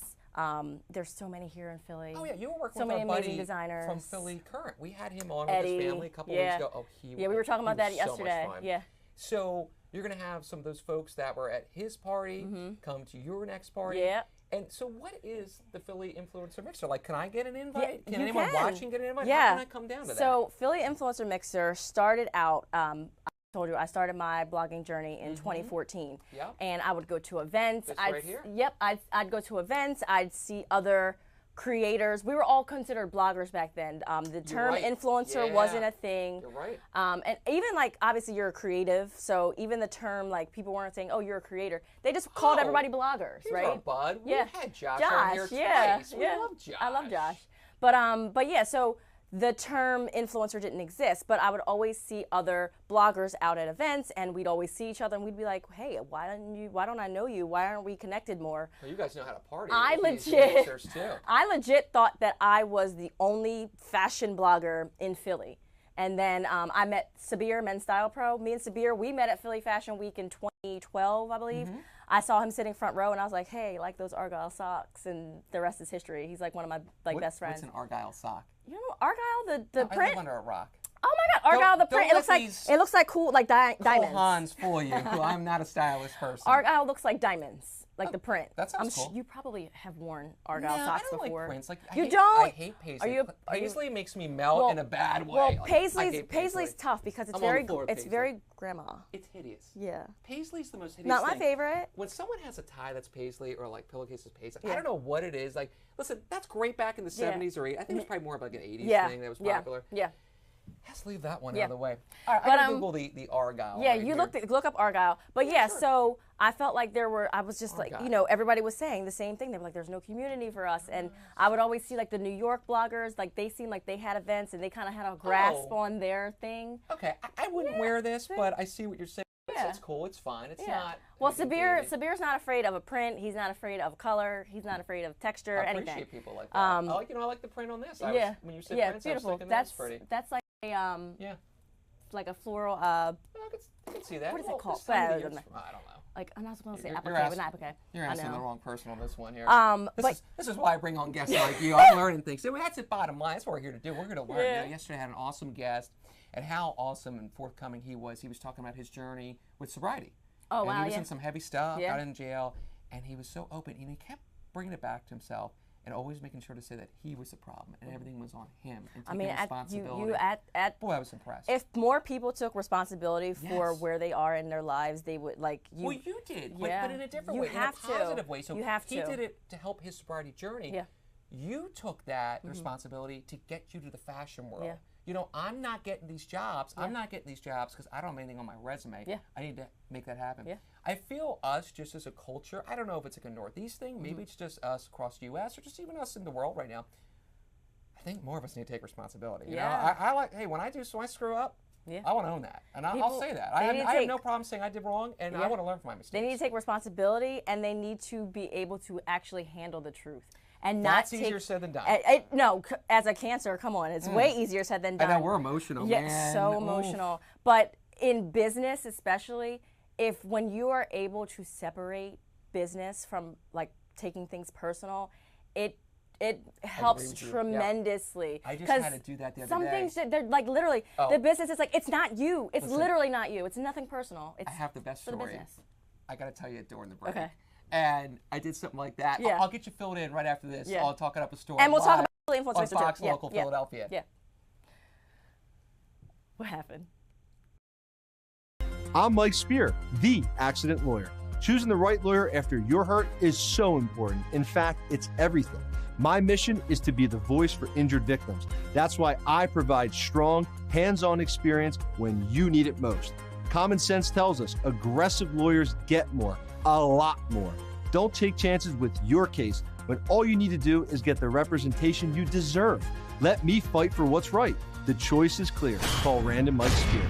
There's so many here in Philly. Oh yeah, you were working so with many our amazing buddy designers from Philly Current. We had him on Eddie, with his family a couple weeks ago. Oh, we were talking about that yesterday. So much fun. Yeah. So you're gonna have some of those folks that were at his party come to your next party. Yeah. And so what is the Philly Influencer Mixer? Like, can I get an invite? Yeah, can anyone watching get an invite? Yeah. How can I come down to that? So Philly Influencer Mixer started out, I told you, I started my blogging journey in 2014. Yep. And I would go to events. This right here? Yep. I'd go to events. I'd see other creators. We were all considered bloggers back then. The term influencer wasn't a thing. You're right. And even like, obviously you're a creative, so even the term, like, people weren't saying, oh, you're a creator. They just called everybody bloggers, Here's right? our bud. Yeah. We've had Josh on here twice. We love Josh. I love Josh. But yeah, so the term influencer didn't exist, but I would always see other bloggers out at events, and we'd always see each other, and we'd be like, hey, why don't I know you? Why aren't we connected more? Well, you guys know how to party. I legit thought that I was the only fashion blogger in Philly. And then I met Sabir, Men's Style Pro. Me and Sabir, we met at Philly Fashion Week in 2012, I believe. I saw him sitting front row, and I was like, hey, like those Argyle socks, and the rest is history. He's like one of my best friends. What's an Argyle sock? You know Argyle, the print? I live under a rock. Oh my God, Argyle, the print. It looks like cool, like diamonds. Hans fool you. I'm not a stylish person. Argyle looks like diamonds, like the print. That sounds cool. You probably have worn Argyle socks I don't before. Like prints. Like, I hate paisley. Paisley makes me melt in a bad way. Well, like, paisley's tough because it's very grandma. It's hideous. Yeah. Paisley's the most hideous Not my favorite. When someone has a tie that's paisley or like pillowcases paisley, I don't know what it is. Like, listen, that's great back in the 70s or 80s. I think it was probably more of like an 80s thing that was popular. Yeah. Let's leave that one out of the way. All right, I gotta Google the Argyle. Yeah, right you here. look up Argyle. But so I felt like I was just like, everybody was saying the same thing. They were like, there's no community for us. And I would always see like the New York bloggers, like they seemed like they had events and they kind of had a grasp on their thing. Okay, I wouldn't wear this, but I see what you're saying. It's cool, it's fine, it's not. Well, Sabir's not afraid of a print. He's not afraid of color. He's not afraid of texture, anything. I appreciate people like that. I like the print on this. When you said prints, beautiful. I was thinking that's pretty. That's like a like a floral. I can see that. What is it called? I don't know. Like, I'm not supposed to say applique, but not applique. You're asking the wrong person on this one here. This is why I bring on guests like you. I'm learning things. So that's the bottom line. That's what we're here to do. We're here to learn. Yeah. Yesterday I had an awesome guest, and how awesome and forthcoming he was. He was talking about his journey with sobriety. Oh, and wow, he was in some heavy stuff, got in jail, and he was so open. And he kept bringing it back to himself and always making sure to say that he was the problem and everything was on him and taking responsibility. Boy, I was impressed. If more people took responsibility for where they are in their lives, they would Well, you did, but in a different way, in a positive way. So he did it to help his sobriety journey. Yeah. You took that responsibility to get you to the fashion world. Yeah. You know, I'm not getting these jobs. I'm not getting these jobs because I don't have anything on my resume. Yeah. I need to make that happen. Yeah. I feel us just as a culture, I don't know if it's like a Northeast thing, maybe it's just us across the U.S. or just even us in the world right now. I think more of us need to take responsibility. You know, I like, hey, when I screw up, I want to own that. And I'll say that. I have no problem saying I did wrong, and I want to learn from my mistakes. They need to take responsibility, and they need to be able to actually handle the truth. And that's easier said than done. No, as a cancer, come on, it's way easier said than done. I know, we're emotional, man. So emotional. But in business especially, when you are able to separate business from like taking things personal, it helps tremendously. I just had to do that the other day. Some things, they're like literally, the business is like, it's not you. It's literally not you. It's nothing personal. It's I have the best for story. The business. I got to tell you it during the break. Okay. And I did something like that. Yeah. I'll get you filled in right after this. Yeah. I'll talk it up a story. And we'll talk about Philly Influencer on Fox Local Philadelphia. Yeah. What happened? I'm Mike Spear, the accident lawyer. Choosing the right lawyer after you're hurt is so important. In fact, it's everything. My mission is to be the voice for injured victims. That's why I provide strong, hands-on experience when you need it most. Common sense tells us aggressive lawyers get more, a lot more. Don't take chances with your case when all you need to do is get the representation you deserve. Let me fight for what's right. The choice is clear. Call Rand and Mike Spear.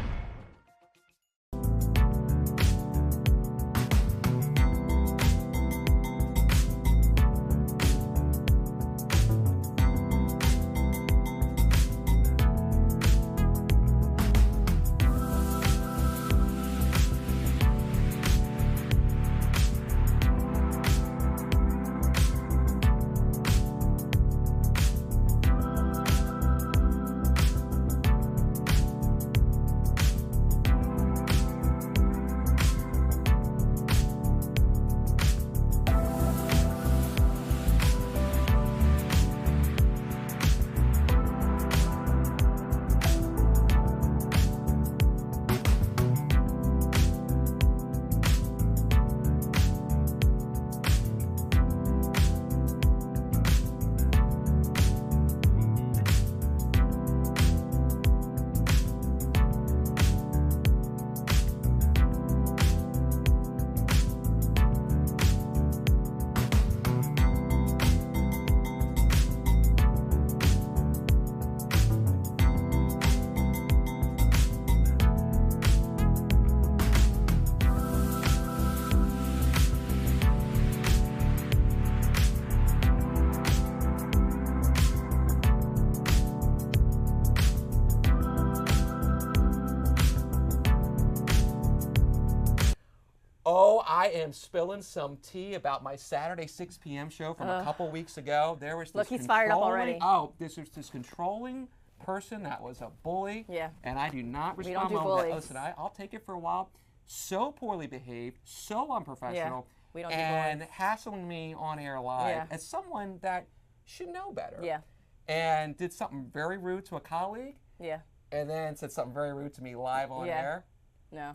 Oh, I am spilling some tea about my Saturday 6 p.m. show from a couple weeks ago. There was this Look, he's fired up already. Oh, this was this controlling person that was a bully. Yeah. And I do not respond don't do well to that. bullies. Listen, I'll take it for a while. So poorly behaved, so unprofessional, we don't do and bullies. hassling me on air live Yeah. as someone that should know better. Yeah. And did something very rude to a colleague. Yeah. And then said something very rude to me live on air. No.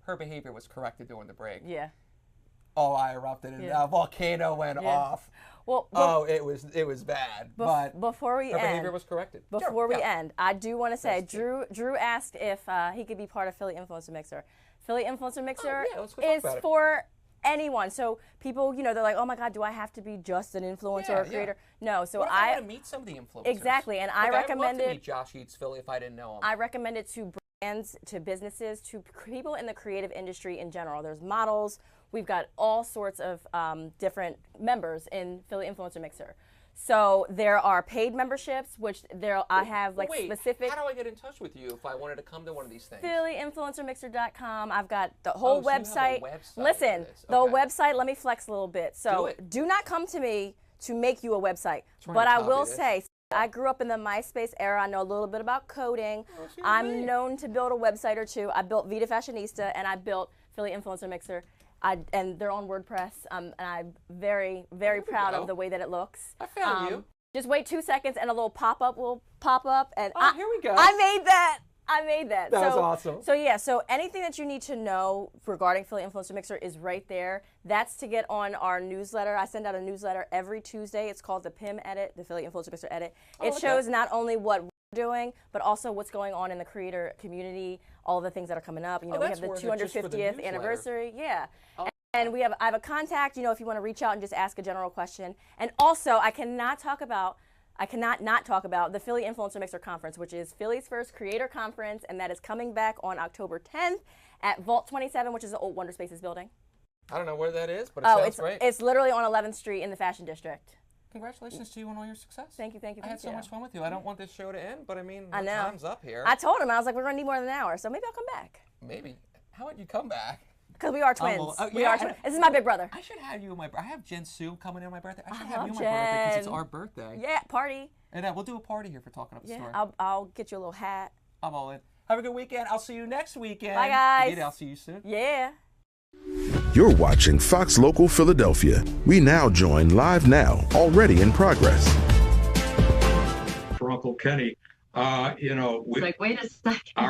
Her behavior was corrected during the break. Yeah. Oh, I erupted and a volcano went off. Well, it was bad. But before we her end, behavior was corrected. Before we end, I do want to say, Drew asked if he could be part of Philly Influencer Mixer. Philly Influencer Mixer is for anyone. So people, they're like, oh my God, do I have to be just an influencer or a creator? No. So I want to meet some of the influencers. Exactly, and I recommend it. I would love to meet Josh Eats Philly if I didn't know him. I recommend it to brands, to businesses, to people in the creative industry in general. There's models. We've got all sorts of different members in Philly Influencer Mixer. So there are paid memberships, which I have specific. How do I get in touch with you if I wanted to come to one of these things? PhillyInfluencerMixer.com. I've got the whole website. You have a website. Listen, the website. Let me flex a little bit. So do not come to me to make you a website. But I will say, I grew up in the MySpace era. I know a little bit about coding. I'm known to build a website or two. I built Vida Fashionista and I built Philly Influencer Mixer. And they're on WordPress, and I'm very, very proud of the way that it looks. I found you. Just wait 2 seconds, and a little pop-up will pop up. And here we go. I made that. That was awesome. So anything that you need to know regarding Philly Influencer Mixer is right there. That's to get on our newsletter. I send out a newsletter every Tuesday. It's called the PIM Edit, the Philly Influencer Mixer Edit. It shows not only what we're doing, but also what's going on in the creator community, all the things that are coming up. We have the 250th anniversary. Yeah. And I have a contact, if you want to reach out and just ask a general question. And also, I cannot not talk about the Philly Influencer Mixer Conference, which is Philly's first creator conference, and that is coming back on October 10th at Vault 27, which is the old Wonder Spaces building. I don't know where that is, but it sounds great. It's literally on 11th Street in the Fashion District. Congratulations to you on all your success. Thank you. I had so much fun with you. I don't want this show to end, but I mean, time's up here. I told him, I was like, we're going to need more than an hour, so maybe I'll come back. Maybe. How would you come back? Because we are twins. We are twins. This is my big brother. I should have you on I have Jen Sue coming in on my birthday. I should have you on my birthday because it's our birthday. Yeah, party. And we'll do a party here for Talking Up the Store. I'll get you a little hat. I'm all in. Have a good weekend. I'll see you next weekend. Bye, guys. I'll see you soon. Yeah. You're watching Fox Local Philadelphia. We now join Live Now, already in progress. For Uncle Kenny, wait a second.